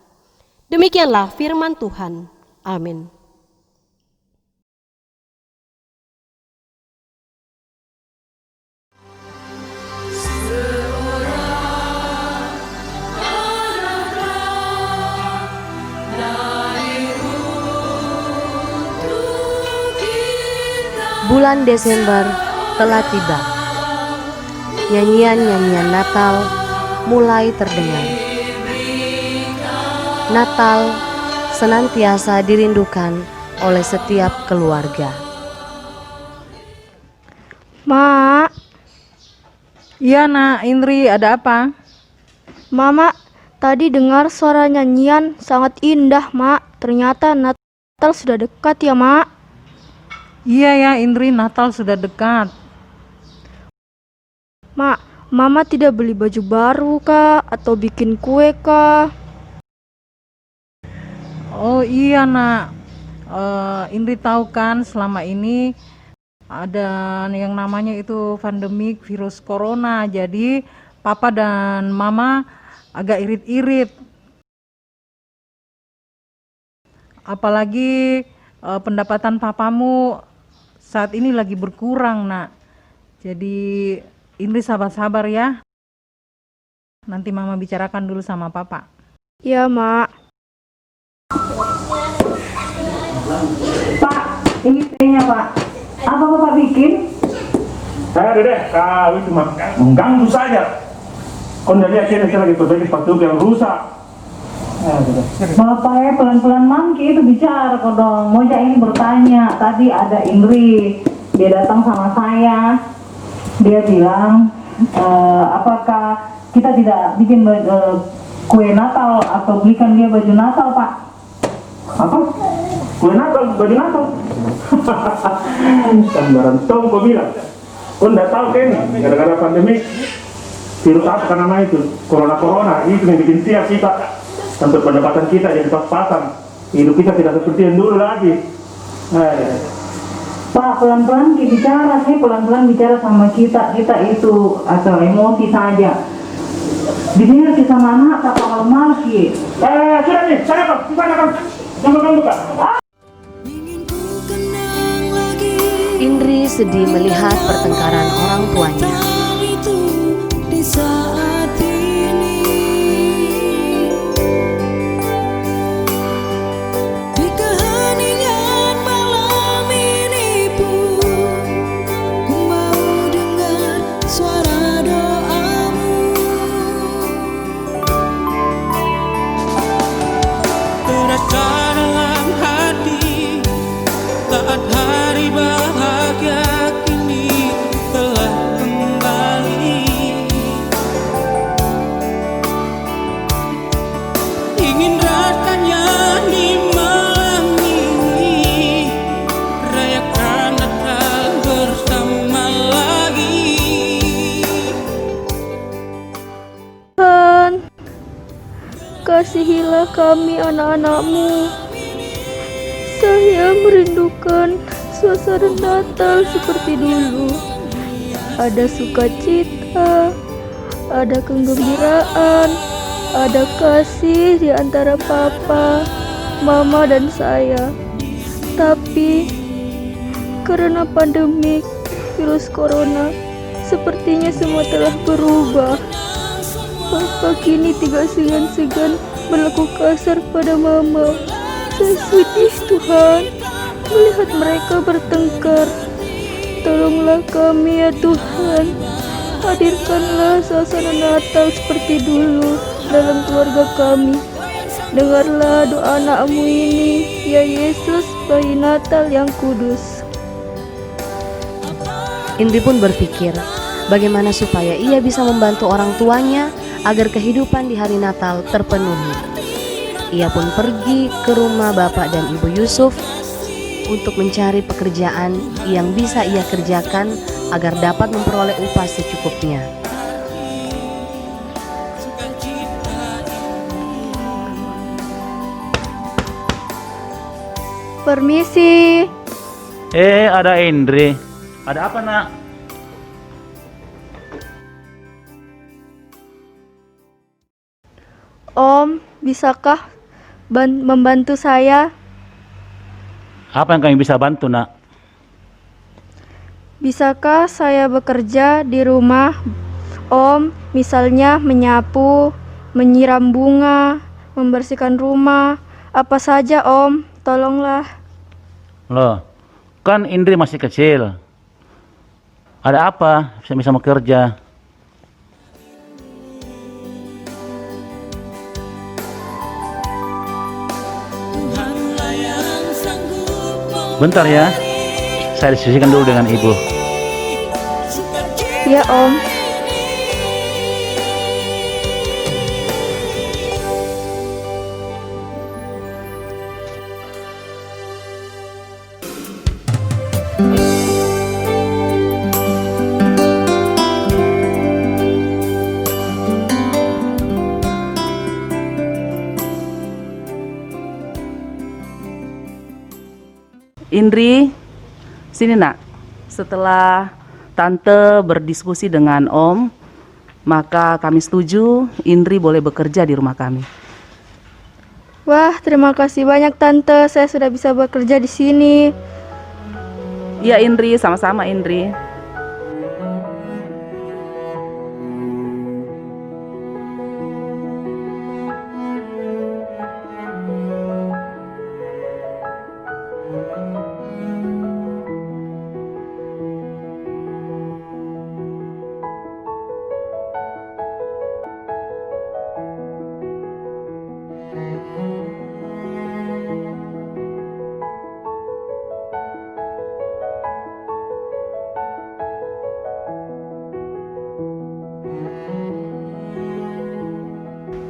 Demikianlah firman Tuhan. Amin. Bulan Desember telah tiba. Nyanyian-nyanyian Natal mulai terdengar. Natal senantiasa dirindukan oleh setiap keluarga. Mak. Iya nak, Indri, ada apa? Mama, tadi dengar suara nyanyian sangat indah, Mak. Ternyata Natal sudah dekat ya, Mak. Iya ya, Indri, Natal sudah dekat. Mak, Mama tidak beli baju baru kah? Atau bikin kue kah? Oh iya nak, Indri tahu kan selama ini ada yang namanya itu pandemik virus corona. Jadi Papa dan Mama agak irit-irit. Apalagi pendapatan papamu saat ini lagi berkurang nak. Jadi Indri sabar-sabar ya. Nanti Mama bicarakan dulu sama Papa. Ya, Mak. Pak, ini tehnya Pak. Apa Bapak bikin? Saya Dedek, kau itu mengganggu saja. Kau tidak lihat saya lagi perbaiki sepatu yang rusak. Bapak pelan-pelan mangki itu bicara kok dong. Moja ini bertanya, tadi ada Indri, dia datang sama saya. Dia bilang, apakah kita tidak bikin kue Natal atau belikan dia baju Natal, Pak? Apa? Kue Natal, baju Natal? Gambaran tong kau bilang. Kau tidak tahu kan, gara-gara pandemi virus apa kan namanya itu? Corona itu yang bikin siap kita. Sampai pendapatan kita jadi pas-pasan. Hidup kita tidak seperti yang dulu lagi. Pak, pelan-pelan bicara, saya pelan-pelan bicara sama kita itu atau emosi saja. Didengar sama anak apa malam-malam ki. Sudah nih, saya kok, gimana kan? Jangan buka. Indri sedih melihat pertengkaran orang tuanya. Di saat ini, di keheningan malam ini pun, ku mau dengar suara doamu. Terasa dalam hati saat hari bahagia kini telah kembali. Ingin rasanya di malam ini rayakan Natal bersama lagi. Tuhan, kasihilah kami anak-anak-Mu. Saya merindukan suasana Natal seperti dulu. Ada sukacita, ada kegembiraan, ada kasih di antara Papa, Mama, dan saya. Tapi karena pandemik virus corona, sepertinya semua telah berubah. Papa kini tidak segan-segan berlaku kasar pada Mama. Saya sedih, Tuhan, melihat mereka bertengkar. Tolonglah kami ya Tuhan. Hadirkanlah suasana Natal seperti dulu dalam keluarga kami. Dengarlah doa anak-Mu ini, ya Yesus, bayi Natal yang kudus. Indri pun berpikir bagaimana supaya ia bisa membantu orang tuanya agar kehidupan di hari Natal terpenuhi. Ia pun pergi ke rumah Bapak dan Ibu Yusuf untuk mencari pekerjaan yang bisa ia kerjakan agar dapat memperoleh upah secukupnya. Permisi. Ada Indri. Ada apa, Nak? Om, bisakah membantu saya? Apa yang kami bisa bantu, Nak? Bisakah saya bekerja di rumah Om, misalnya menyapu, menyiram bunga, membersihkan rumah, apa saja Om, tolonglah. Loh, kan Indri masih kecil. Ada apa bisa bekerja? Bentar ya, saya diskusikan dulu dengan Ibu. Ya Om. Indri, sini Nak. Setelah Tante berdiskusi dengan Om, maka kami setuju Indri boleh bekerja di rumah kami. Wah, terima kasih banyak Tante, saya sudah bisa bekerja di sini. Iya Indri, sama-sama Indri.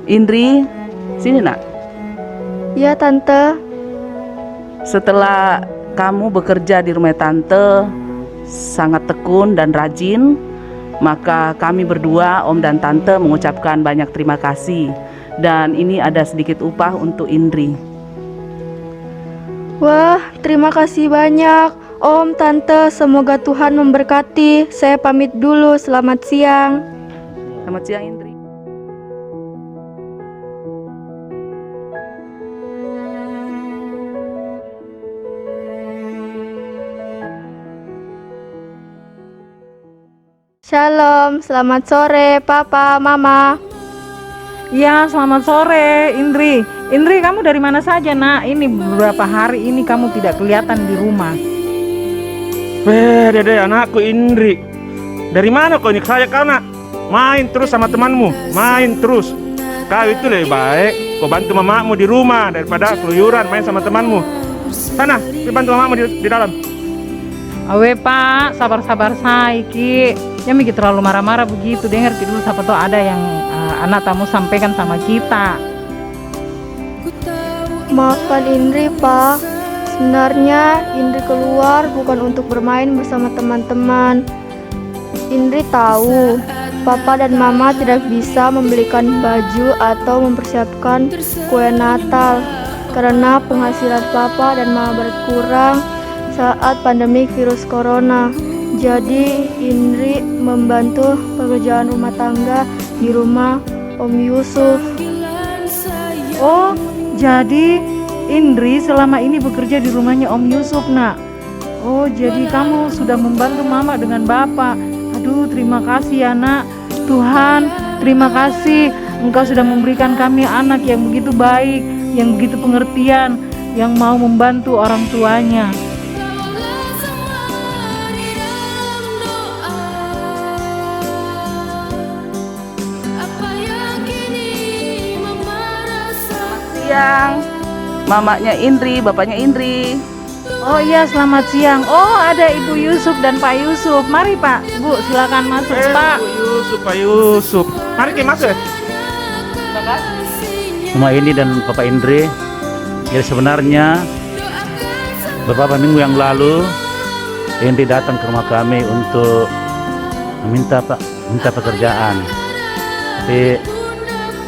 Indri, sini Nak. Iya Tante. Setelah kamu bekerja di rumah Tante sangat tekun dan rajin, maka kami berdua, Om dan Tante, mengucapkan banyak terima kasih. Dan ini ada sedikit upah untuk Indri. Wah, terima kasih banyak. Om, Tante, semoga Tuhan memberkati. Saya pamit dulu, selamat siang. Selamat siang Indri. Shalom, selamat sore Papa, Mama. Ya, selamat sore Indri. Indri, kamu dari mana saja nak? Ini beberapa hari ini kamu tidak kelihatan di rumah. Dede, anakku Indri. Dari mana kau ini kayak kau nak? Main terus sama temanmu, main terus. Kau itu lebih baik kau bantu mamamu di rumah daripada keluyuran main sama temanmu. Sana, pergi bantu mamamu di dalam. Awe Pak, sabar-sabar saiki. Ya Miki terlalu marah-marah begitu. Dengar dulu siapa tahu ada yang anak tamu sampaikan sama kita. Maafkan Indri, Pak. Sebenarnya Indri keluar bukan untuk bermain bersama teman-teman. Indri tahu Papa dan Mama tidak bisa membelikan baju atau mempersiapkan kue Natal karena penghasilan Papa dan Mama berkurang saat pandemi virus corona. Jadi Indri membantu pekerjaan rumah tangga di rumah Om Yusuf. Oh, jadi Indri selama ini bekerja di rumahnya Om Yusuf nak. Oh, jadi kamu sudah membantu Mama dengan Bapak. Aduh, terima kasih ya nak. Tuhan, terima kasih Engkau sudah memberikan kami anak yang begitu baik, yang begitu pengertian, yang mau membantu orang tuanya. Siang, mamanya Indri, bapaknya Indri. Oh iya, selamat siang. Oh, ada Ibu Yusuf dan Pak Yusuf. Mari Pak, Bu, silakan masuk Pak. Pak Yusuf. Mari kita masuk. Terima kasih. Mama ini dan Papa Indri. Jadi sebenarnya beberapa minggu yang lalu Indri datang ke rumah kami untuk minta pekerjaan. Tapi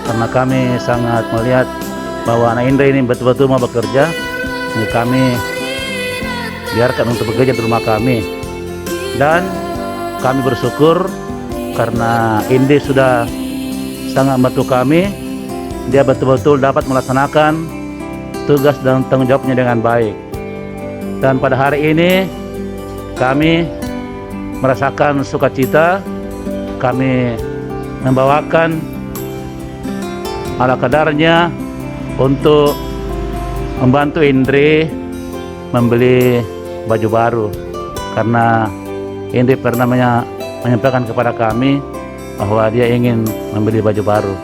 karena kami sangat melihat bahwa anak Indri ini betul-betul mau bekerja, jadi kami biarkan untuk bekerja di rumah kami. Dan kami bersyukur karena Indri sudah sangat membantu kami. Dia betul-betul dapat melaksanakan tugas dan tanggung jawabnya dengan baik. Dan pada hari ini kami merasakan sukacita. Kami membawakan ala kadarnya untuk membantu Indri membeli baju baru, karena Indri pernah menyampaikan kepada kami bahwa dia ingin membeli baju baru.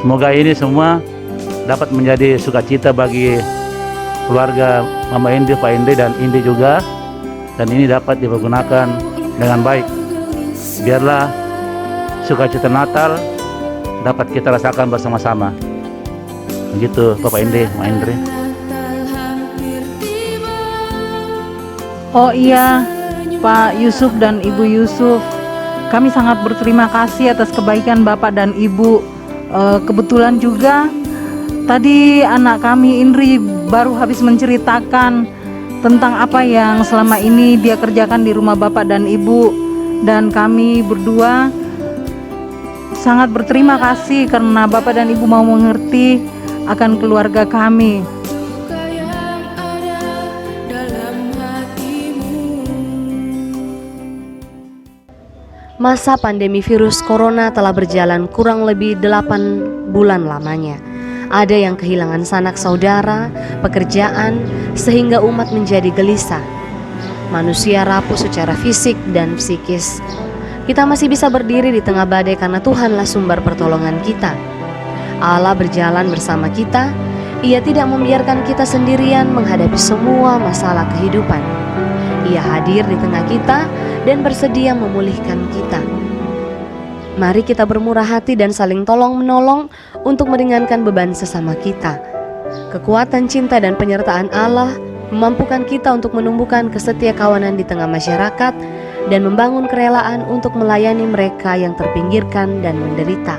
Semoga ini semua dapat menjadi sukacita bagi keluarga Mama Indri, Pak Indri, dan Indri juga, dan ini dapat dipergunakan dengan baik. Biarlah sukacita Natal dapat kita rasakan bersama-sama. Begitu Bapak Indri, Mama Indri. Oh iya, Pak Yusuf dan Ibu Yusuf, kami sangat berterima kasih atas kebaikan Bapak dan Ibu. Kebetulan juga tadi anak kami Indri baru habis menceritakan tentang apa yang selama ini dia kerjakan di rumah Bapak dan Ibu, dan kami berdua sangat berterima kasih karena Bapak dan Ibu mau mengerti akan keluarga kami. Masa pandemi virus corona telah berjalan kurang lebih 8 bulan lamanya. Ada yang kehilangan sanak saudara, pekerjaan, sehingga umat menjadi gelisah. Manusia rapuh secara fisik dan psikis. Kita masih bisa berdiri di tengah badai karena Tuhanlah sumber pertolongan kita. Allah berjalan bersama kita. Ia tidak membiarkan kita sendirian menghadapi semua masalah kehidupan. Ia hadir di tengah kita dan bersedia memulihkan kita. Mari kita bermurah hati dan saling tolong-menolong untuk meringankan beban sesama kita. Kekuatan cinta dan penyertaan Allah memampukan kita untuk menumbuhkan kesetiakawanan di tengah masyarakat dan membangun kerelaan untuk melayani mereka yang terpinggirkan dan menderita.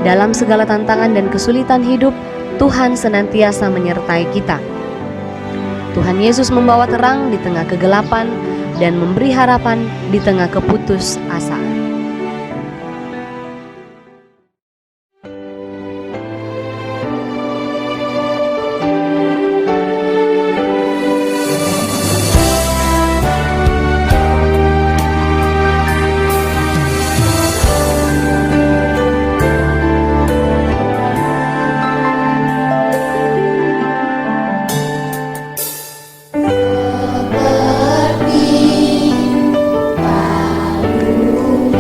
Dalam segala tantangan dan kesulitan hidup, Tuhan senantiasa menyertai kita. Tuhan Yesus membawa terang di tengah kegelapan dan memberi harapan di tengah keputusasaan. Padu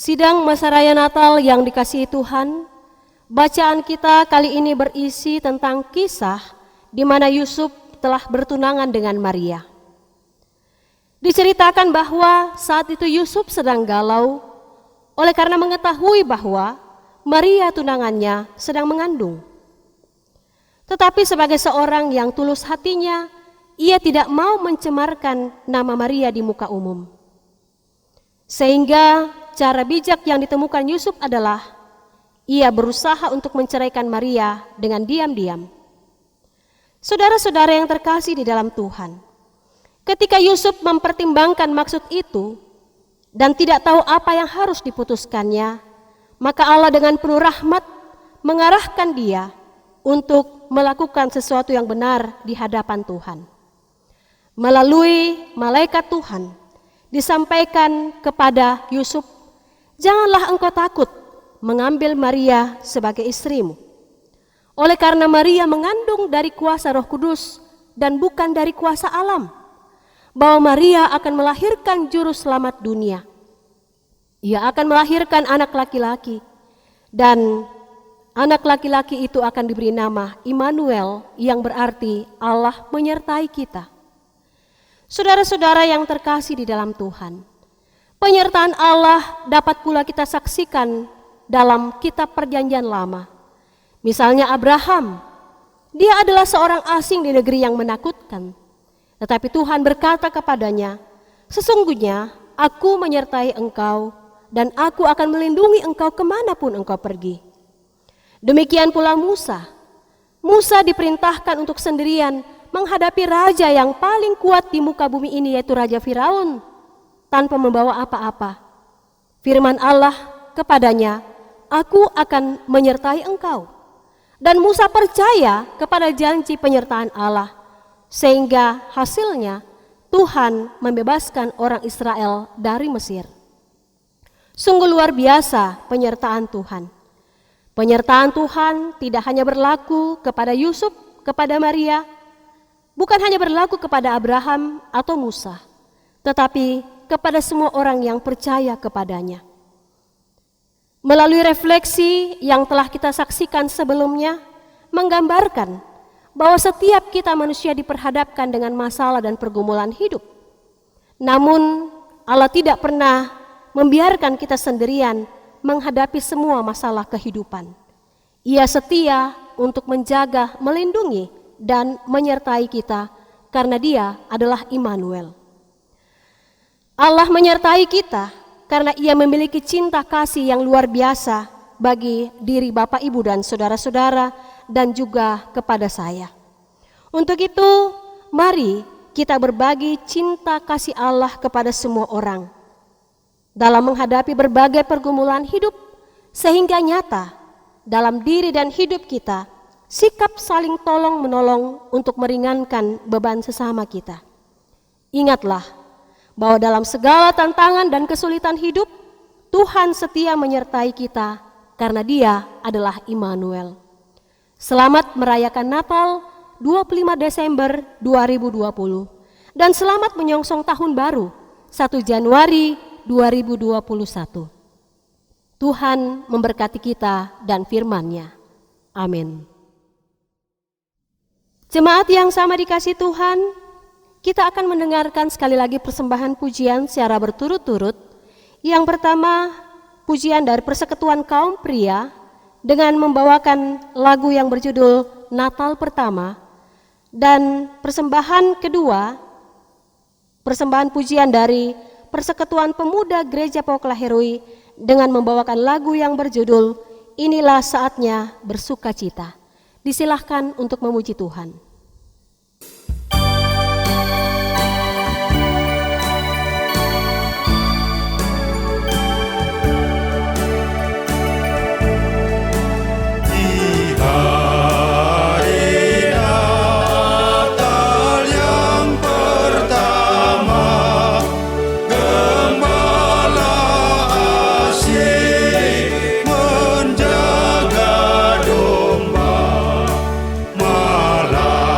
Sidang Masa Raya Natal yang dikasihi Tuhan, bacaan kita kali ini berisi tentang kisah di mana Yusuf telah bertunangan dengan Maria. Diceritakan bahwa saat itu Yusuf sedang galau oleh karena mengetahui bahwa Maria tunangannya sedang mengandung. Tetapi sebagai seorang yang tulus hatinya, ia tidak mau mencemarkan nama Maria di muka umum. Sehingga cara bijak yang ditemukan Yusuf adalah ia berusaha untuk menceraikan Maria dengan diam-diam. Saudara-saudara yang terkasih di dalam Tuhan, ketika Yusuf mempertimbangkan maksud itu dan tidak tahu apa yang harus diputuskannya, maka Allah dengan penuh rahmat mengarahkan dia untuk melakukan sesuatu yang benar di hadapan Tuhan. Melalui malaikat Tuhan disampaikan kepada Yusuf, "Janganlah engkau takut mengambil Maria sebagai istrimu. Oleh karena Maria mengandung dari kuasa Roh Kudus dan bukan dari kuasa alam, bahwa Maria akan melahirkan juru selamat dunia. Ia akan melahirkan anak laki-laki, dan anak laki-laki itu akan diberi nama Immanuel, yang berarti Allah menyertai kita." Saudara-saudara yang terkasih di dalam Tuhan, penyertaan Allah dapat pula kita saksikan dalam kitab Perjanjian Lama. Misalnya Abraham, dia adalah seorang asing di negeri yang menakutkan. Tetapi Tuhan berkata kepadanya, "Sesungguhnya aku menyertai engkau dan aku akan melindungi engkau kemanapun engkau pergi." Demikian pula Musa. Musa diperintahkan untuk sendirian menghadapi raja yang paling kuat di muka bumi ini, yaitu Raja Firaun, tanpa membawa apa-apa. Firman Allah kepadanya, "Aku akan menyertai engkau." Dan Musa percaya kepada janji penyertaan Allah, sehingga hasilnya Tuhan membebaskan orang Israel dari Mesir. Sungguh luar biasa penyertaan Tuhan. Penyertaan Tuhan tidak hanya berlaku kepada Yusuf, kepada Maria, bukan hanya berlaku kepada Abraham atau Musa, tetapi kepada semua orang yang percaya kepadanya. Melalui refleksi yang telah kita saksikan sebelumnya, menggambarkan bahwa setiap kita manusia diperhadapkan dengan masalah dan pergumulan hidup. Namun Allah tidak pernah membiarkan kita sendirian menghadapi semua masalah kehidupan. Ia setia untuk menjaga, melindungi, dan menyertai kita karena Dia adalah Immanuel. Allah menyertai kita karena Ia memiliki cinta kasih yang luar biasa bagi diri Bapak, Ibu, dan saudara-saudara, dan juga kepada saya. Untuk itu, mari kita berbagi cinta kasih Allah kepada semua orang dalam menghadapi berbagai pergumulan hidup, sehingga nyata dalam diri dan hidup kita sikap saling tolong-menolong untuk meringankan beban sesama kita. Ingatlah bahwa dalam segala tantangan dan kesulitan hidup, Tuhan setia menyertai kita karena Dia adalah Immanuel. Selamat merayakan Natal 25 Desember 2020 dan selamat menyongsong tahun baru 1 Januari 2021. Tuhan memberkati kita dan firman-Nya. Amin. Jemaat yang sama dikasihi Tuhan, kita akan mendengarkan sekali lagi persembahan pujian secara berturut-turut. Yang pertama, pujian dari Persekutuan Kaum Pria dengan membawakan lagu yang berjudul Natal Pertama. Dan persembahan kedua, persembahan pujian dari Persekutuan Pemuda Gereja Poklaheroi dengan membawakan lagu yang berjudul Inilah Saatnya Bersukacita. Disilahkan untuk memuji Tuhan. Menjaga domba malam.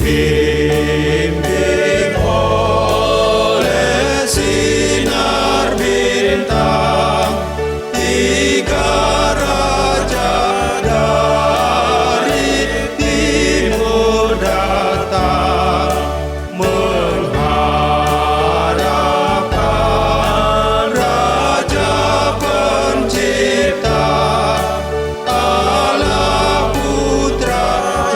dibimbing oleh sinar bintang, tiga raja dari timur datang, mengharapkan Raja Pencipta, Allah Putra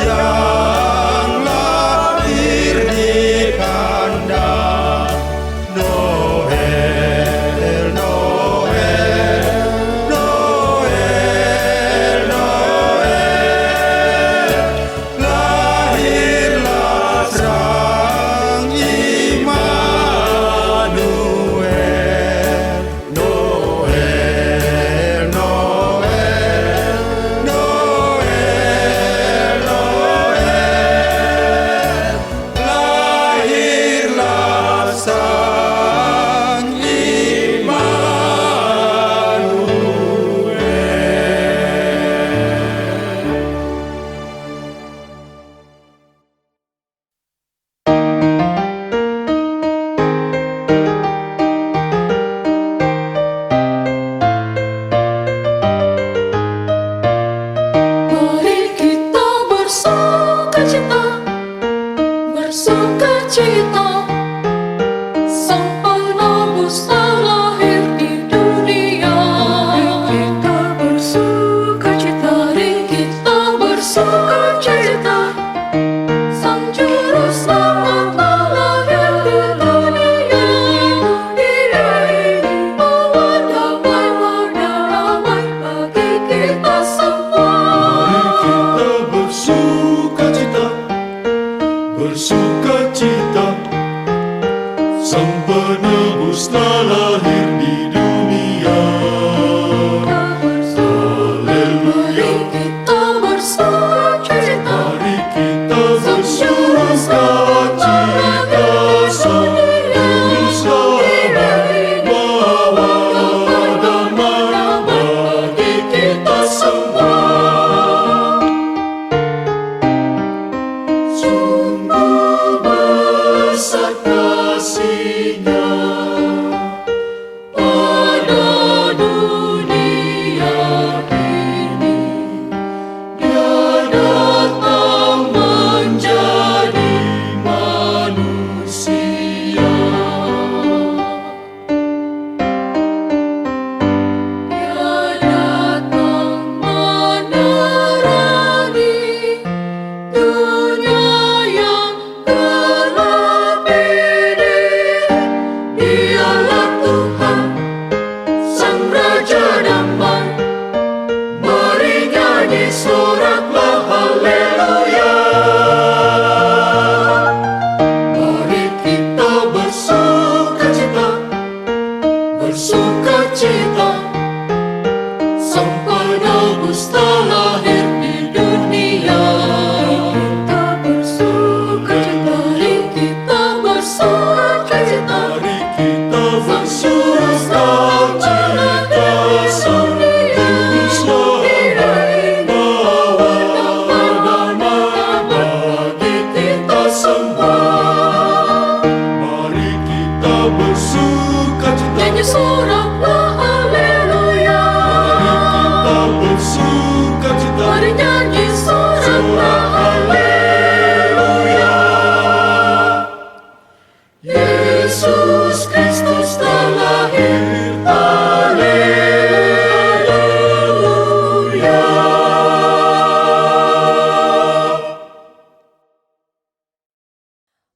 yang lahir di kandang. Noel, Noel, Noel, Noel, lahirlah Sang Immanuel. Noel, Noel, Noel, Noel, lahirlah Sang Mari kita bersukacita, bersukacita, Sang Penebus telah lahir di dunia. Mari kita bersukacita, mari kita bersukacita, Sang Juru Selamat telah lahir di dunia. Dia ini bawa damai bagi kita semua. kita bersukacita, bersukacita, Sang Penebus telah lahir di dunia. Haleluya, Kita bersukacita, mari kita bersukacita, Sang Juru Selamat bawa damai bagi kita semua. Sungguh besar kasih-Nya pada dunia ini. Dia datang menjadi manusia. Dia datang menerangi dunia yang gelap ini. Dialah Tuhan, Sang Raja Damai. Mari nyanyi soraklah haleluya. Mari kita bersukacita, bersukacita, Sang Penebus telah lahir di dunia. Kita bersukacita, mari kita bersukacita, Mari kita bersukacita, Sang Juru Selamat bawa damai bagi kita semua. Mari kita bersukacita, nyanyi soraklah haleluya. kita bersukacita, Mari nyanyi soraklah haleluya. Yesus Kristus telah lahir.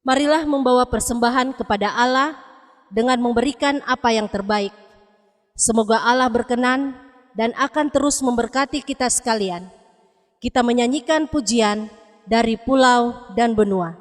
Marilah membawa persembahan kepada Allah dengan memberikan apa yang terbaik. Semoga Allah berkenan dan akan terus memberkati kita sekalian. Kita menyanyikan pujian dari pulau dan benua.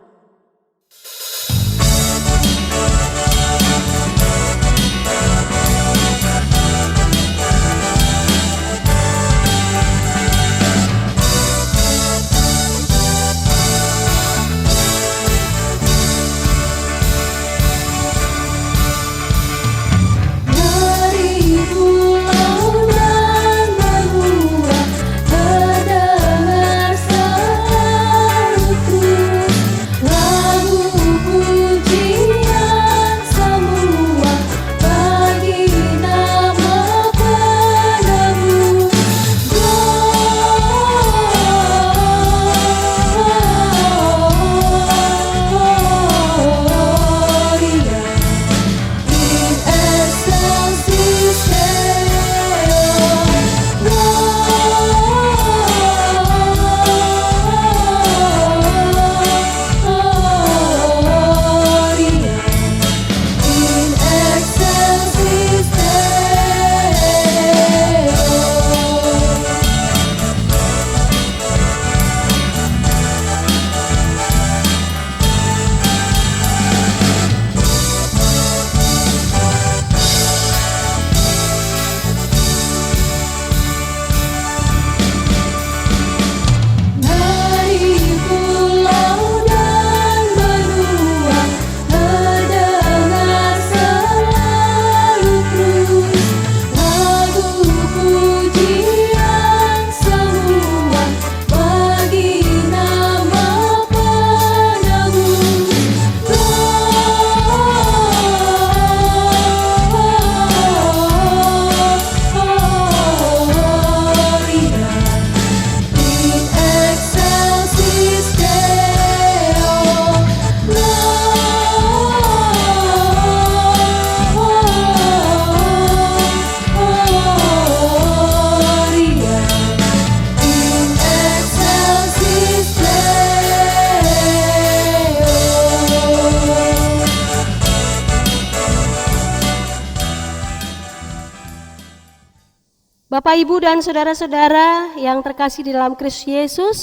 Bapak, Ibu, dan saudara-saudara yang terkasih di dalam Kristus Yesus,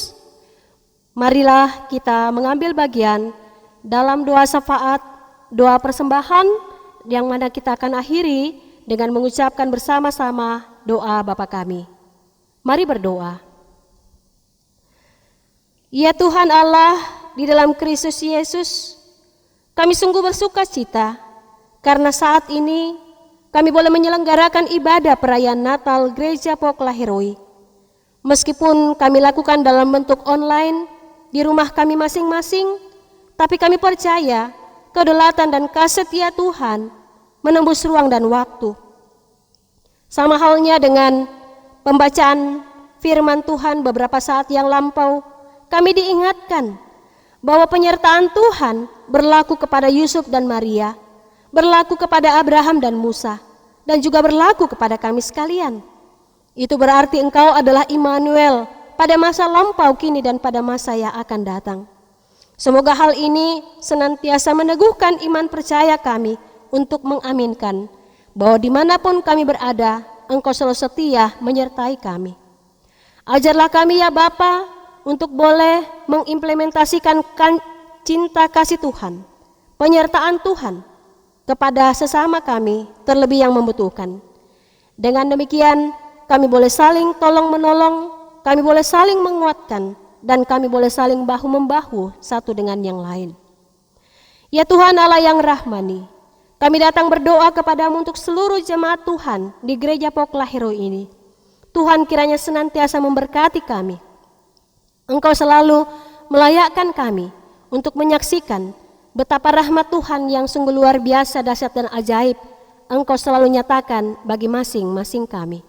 marilah kita mengambil bagian dalam doa syafaat, doa persembahan yang mana kita akan akhiri dengan mengucapkan bersama-sama doa Bapa kami. Mari berdoa. Ya Tuhan Allah, di dalam Kristus Yesus, kami sungguh bersuka cita karena saat ini kami boleh menyelenggarakan ibadah perayaan Natal Gereja Poklaheroi. Meskipun kami lakukan dalam bentuk online di rumah kami masing-masing, tapi kami percaya kedaulatan dan kasih setia Tuhan menembus ruang dan waktu. Sama halnya dengan pembacaan firman Tuhan beberapa saat yang lampau, kami diingatkan bahwa penyertaan Tuhan berlaku kepada Yusuf dan Maria, berlaku kepada Abraham dan Musa, dan juga berlaku kepada kami sekalian. Itu berarti Engkau adalah Immanuel pada masa lampau, kini, dan pada masa yang akan datang. Semoga hal ini senantiasa meneguhkan iman percaya kami untuk mengaminkan bahwa dimanapun kami berada, Engkau selalu setia menyertai kami. Ajarlah kami ya Bapa untuk boleh mengimplementasikan cinta kasih Tuhan, penyertaan Tuhan kepada sesama kami, terlebih yang membutuhkan. Dengan demikian kami boleh saling tolong menolong, kami boleh saling menguatkan, dan kami boleh saling bahu-membahu satu dengan yang lain. Ya Tuhan Allah yang rahmani, kami datang berdoa kepadamu untuk seluruh jemaat Tuhan di Gereja Poklaheroi ini. Tuhan kiranya senantiasa memberkati kami. Engkau selalu melayakkan kami untuk menyaksikan betapa rahmat Tuhan yang sungguh luar biasa, dahsyat, dan ajaib Engkau selalu nyatakan bagi masing-masing kami.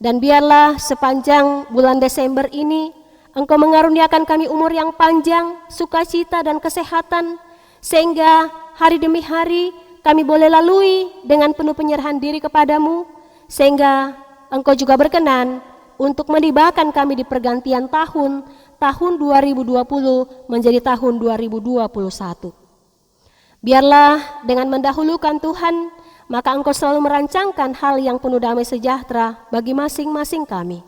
Dan biarlah sepanjang bulan Desember ini Engkau mengaruniakan kami umur yang panjang, sukacita, dan kesehatan, sehingga hari demi hari kami boleh lalui dengan penuh penyerahan diri kepadamu, sehingga Engkau juga berkenan untuk menibakan kami di pergantian tahun 2020 menjadi tahun 2021. Biarlah dengan mendahulukan Tuhan, maka Engkau selalu merancangkan hal yang penuh damai sejahtera bagi masing-masing kami.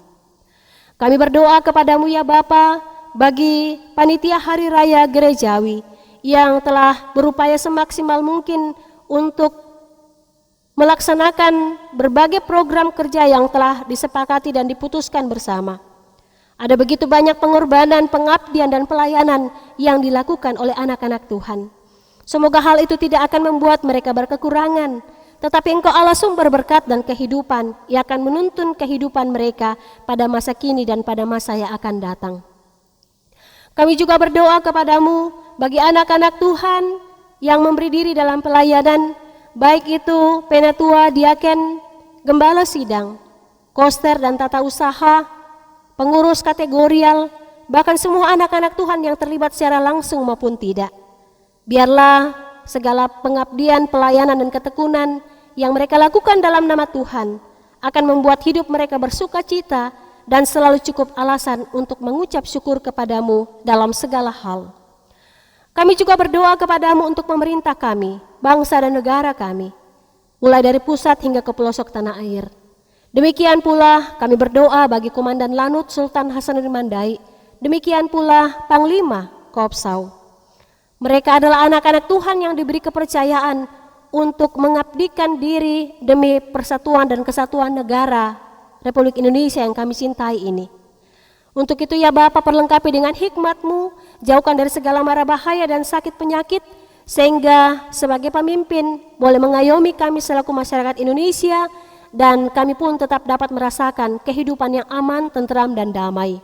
Kami berdoa kepadamu ya Bapa, bagi panitia Hari Raya Gerejawi yang telah berupaya semaksimal mungkin untuk melaksanakan berbagai program kerja yang telah disepakati dan diputuskan bersama. Ada begitu banyak pengorbanan, pengabdian, dan pelayanan yang dilakukan oleh anak-anak Tuhan. Semoga hal itu tidak akan membuat mereka berkekurangan, tetapi Engkau Allah sumber berkat dan kehidupan yang akan menuntun kehidupan mereka pada masa kini dan pada masa yang akan datang. Kami juga berdoa kepadamu bagi anak-anak Tuhan yang memberi diri dalam pelayanan, baik itu penatua, diaken, gembala sidang, koster dan tata usaha, pengurus kategorial, bahkan semua anak-anak Tuhan yang terlibat secara langsung maupun tidak. Biarlah segala pengabdian, pelayanan, dan ketekunan yang mereka lakukan dalam nama Tuhan akan membuat hidup mereka bersuka cita dan selalu cukup alasan untuk mengucap syukur kepadamu dalam segala hal. Kami juga berdoa kepadamu untuk pemerintah kami, bangsa dan negara kami, mulai dari pusat hingga ke pelosok tanah air. Demikian pula kami berdoa bagi Komandan Lanut Sultan Hasanuddin Mandai, demikian pula Panglima Kopsau. Mereka adalah anak-anak Tuhan yang diberi kepercayaan untuk mengabdikan diri demi persatuan dan kesatuan negara Republik Indonesia yang kami cintai ini. Untuk itu ya Bapa, perlengkapi dengan hikmat-Mu, jauhkan dari segala mara bahaya dan sakit penyakit, sehingga sebagai pemimpin boleh mengayomi kami selaku masyarakat Indonesia, dan kami pun tetap dapat merasakan kehidupan yang aman, tentram, dan damai.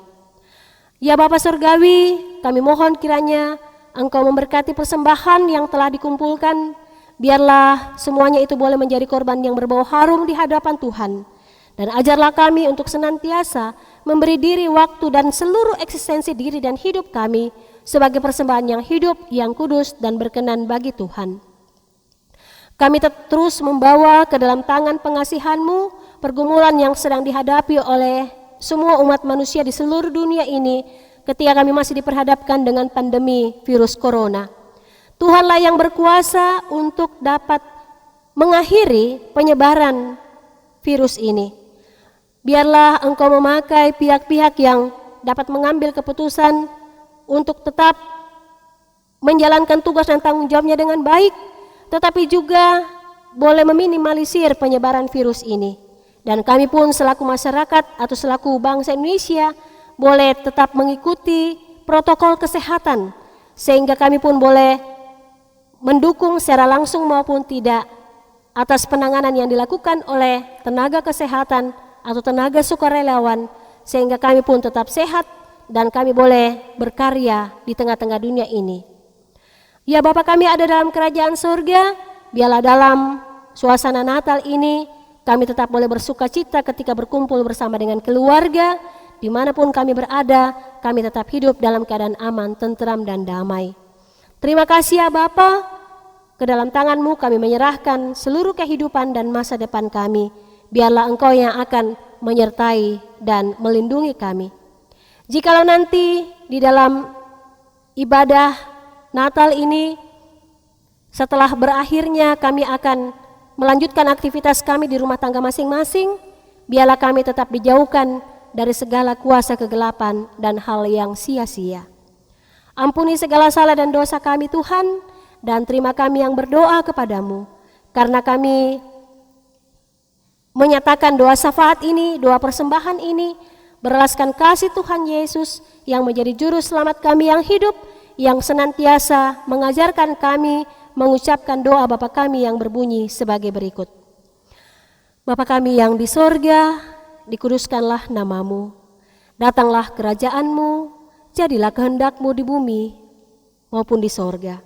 Ya Bapa Surgawi, kami mohon kiranya Engkau memberkati persembahan yang telah dikumpulkan, biarlah semuanya itu boleh menjadi korban yang berbau harum di hadapan Tuhan. Dan ajarlah kami untuk senantiasa memberi diri, waktu, dan seluruh eksistensi diri dan hidup kami sebagai persembahan yang hidup, yang kudus, dan berkenan bagi Tuhan. Kami terus membawa ke dalam tangan pengasihan-Mu pergumulan yang sedang dihadapi oleh semua umat manusia di seluruh dunia ini ketika kami masih diperhadapkan dengan pandemi virus corona. Tuhanlah yang berkuasa untuk dapat mengakhiri penyebaran virus ini. Biarlah Engkau memakai pihak-pihak yang dapat mengambil keputusan untuk tetap menjalankan tugas dan tanggung jawabnya dengan baik, tetapi juga boleh meminimalisir penyebaran virus ini. Dan kami pun selaku masyarakat atau selaku bangsa Indonesia boleh tetap mengikuti protokol kesehatan, sehingga kami pun boleh mendukung secara langsung maupun tidak atas penanganan yang dilakukan oleh tenaga kesehatan atau tenaga sukarelawan, sehingga kami pun tetap sehat dan kami boleh berkarya di tengah-tengah dunia ini. Ya Bapa kami ada dalam kerajaan surga, biarlah dalam suasana Natal ini kami tetap boleh bersuka cita ketika berkumpul bersama dengan keluarga. Dimanapun kami berada, kami tetap hidup dalam keadaan aman, tentram, dan damai. Terima kasih ya Bapa, ke dalam tangan-Mu kami menyerahkan seluruh kehidupan dan masa depan kami. Biarlah Engkau yang akan menyertai dan melindungi kami. Jikalau nanti di dalam ibadah Natal ini, setelah berakhirnya kami akan melanjutkan aktivitas kami di rumah tangga masing-masing, biarlah kami tetap dijauhkan dari segala kuasa kegelapan dan hal yang sia-sia. Ampuni segala salah dan dosa kami Tuhan, dan terima kami yang berdoa kepadamu, karena kami menyatakan doa syafaat ini, doa persembahan ini, beralaskan kasih Tuhan Yesus yang menjadi juru selamat kami yang hidup, yang senantiasa mengajarkan kami mengucapkan doa Bapa kami yang berbunyi sebagai berikut. Bapa kami yang di sorga, dikuduskanlah namamu, datanglah kerajaanmu, jadilah kehendak-Mu di bumi maupun di sorga.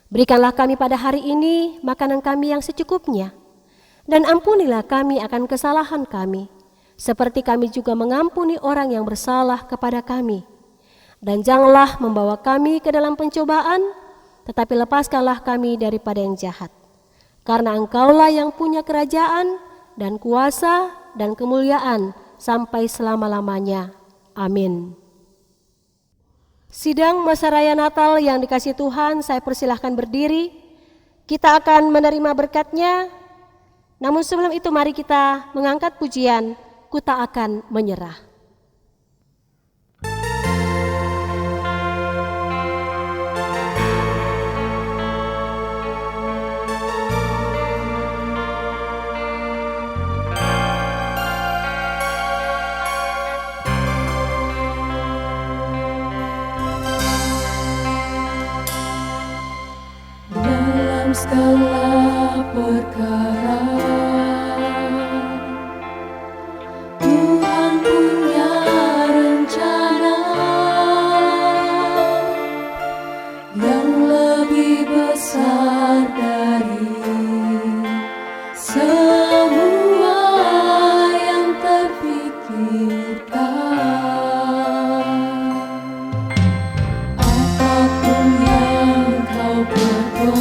Berikanlah kami pada hari ini makanan kami yang secukupnya, dan ampunilah kami akan kesalahan kami, seperti kami juga mengampuni orang yang bersalah kepada kami. Dan janganlah membawa kami ke dalam pencobaan, tetapi lepaskanlah kami daripada yang jahat. Karena Engkaulah yang punya kerajaan dan kuasa dan kemuliaan sampai selama-lamanya. Amin. Sidang masa raya Natal yang dikasihi Tuhan, saya persilahkan berdiri. Kita akan menerima berkat-Nya. Namun sebelum itu mari kita mengangkat pujian, Ku Tak Akan Menyerah. Dalam segala perkara Tuhan punya rencana yang lebih besar dari semua yang terpikirkan. Apapun yang kau berbuat,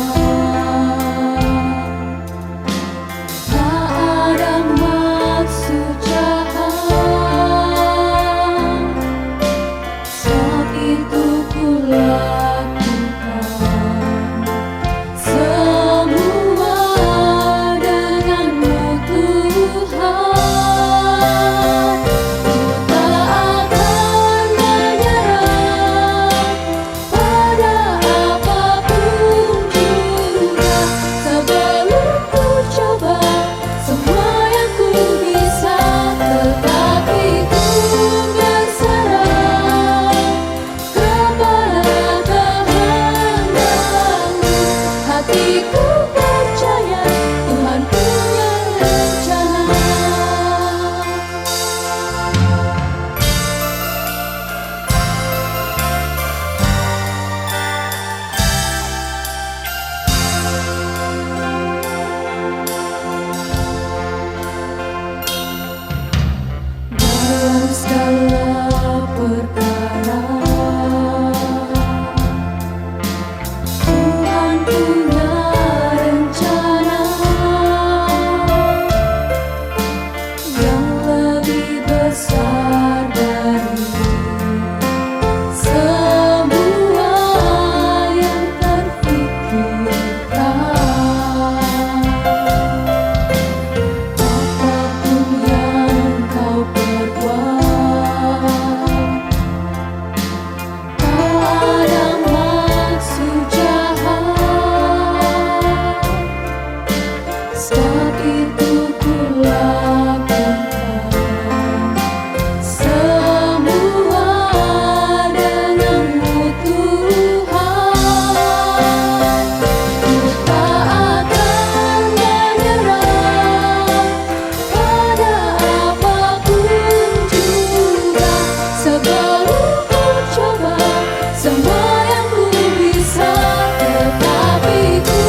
semua yang ku bisa, tetapi ku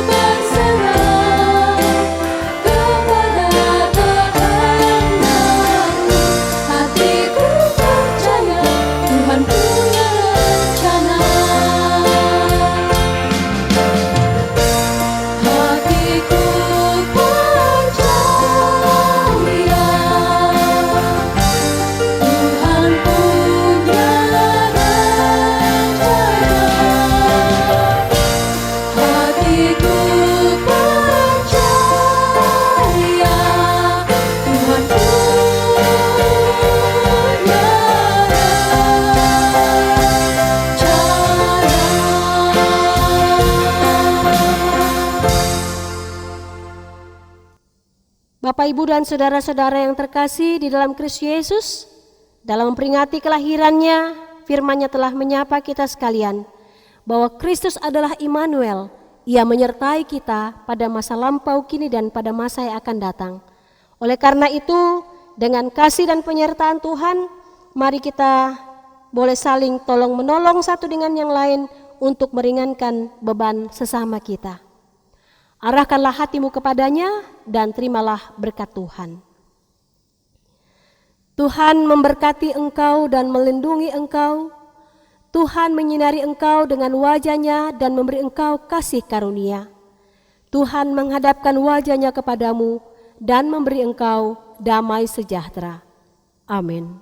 berserah kepada kehendakmu. Hatiku percaya Tuhan punya rencana. Hatiku percaya Tuhan punya rencana. Hatiku percaya Tuhan punya Bapak, Ibu, dan saudara-saudara yang terkasih di dalam Kristus Yesus, dalam memperingati kelahirannya, firman-Nya telah menyapa kita sekalian bahwa Kristus adalah Immanuel. Ia menyertai kita pada masa lampau, kini, dan pada masa yang akan datang. Oleh karena itu, dengan kasih dan penyertaan Tuhan, mari kita boleh saling tolong menolong satu dengan yang lain untuk meringankan beban sesama kita. Arahkanlah hatimu kepadanya dan terimalah berkat Tuhan. Tuhan memberkati engkau dan melindungi engkau. Tuhan menyinari engkau dengan wajah-Nya dan memberi engkau kasih karunia. Tuhan menghadapkan wajah-Nya kepadamu dan memberi engkau damai sejahtera. Amin.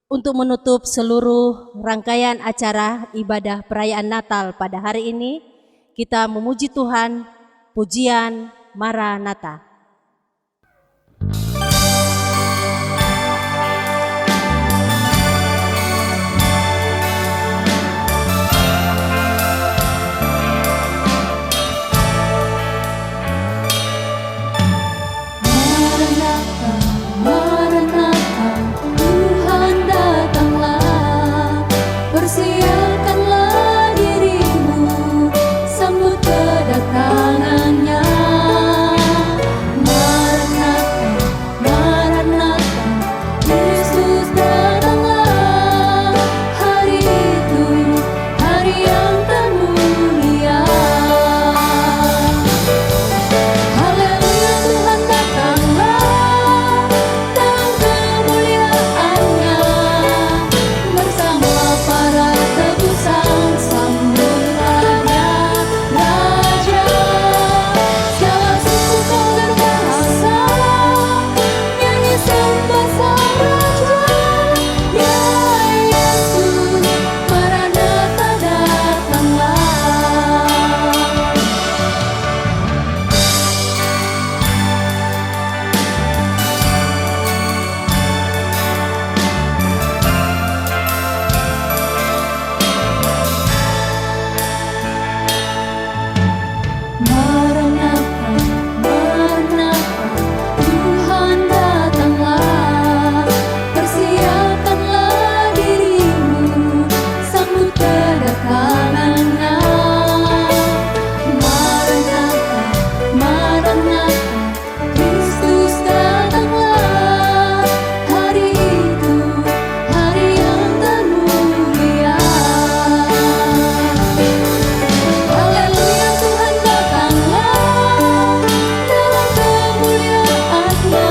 Untuk menutup seluruh rangkaian acara ibadah perayaan Natal pada hari ini, kita memuji Tuhan, pujian Maranatha. Maranatha, Maranatha, Tuhan datanglah, persiapkanlah dirimu, sambut kedatangannya. Maranatha, Maranatha, Yesus datanglah, hari itu, hari yang termulia. Haleluya, Tuhan datanglah dalam kemuliaan-Nya, bersama para tebusan sambutlah-Nya Raja. Segala suku, kaum dan bahasa, nyanyi sembah Sang Raja. Ya Yesus, Maranatha datanglah. Maranatha, Maranatha, Tuhan datanglah, persiapkanlah dirimu, sambut kedatangannya. Maranatha, Maranatha, Kristus datanglah, hari itu, hari yang termulia. Haleluya, Tuhan datanglah dalam kemuliaan-Nya,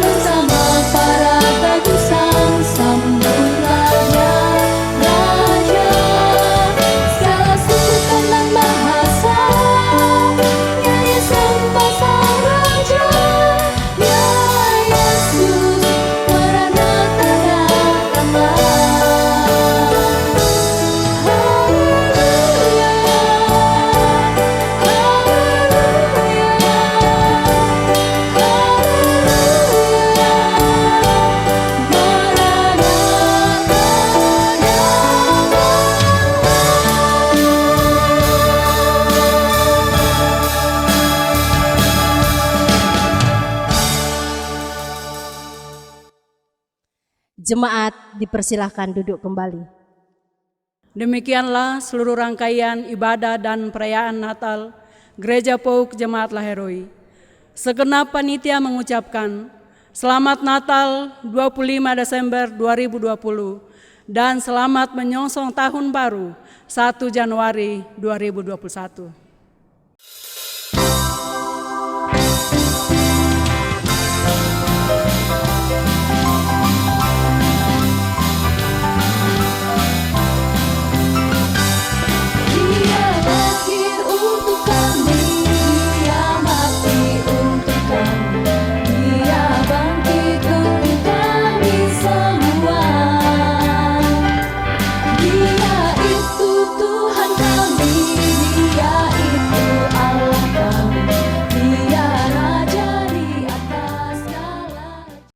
bersama para tebusan sambutlah-Nya Raja. Segala suku, kaum dan bahasa, nyanyi sembah Sang Raja. Ya Yesus, Maranatha datanglah. Jemaat dipersilahkan duduk kembali. Demikianlah seluruh rangkaian ibadah dan perayaan Natal Gereja Pauk Jemaat Laheroi. Segenap panitia mengucapkan Selamat Natal 25 Desember 2020 dan selamat menyongsong tahun baru 1 Januari 2021.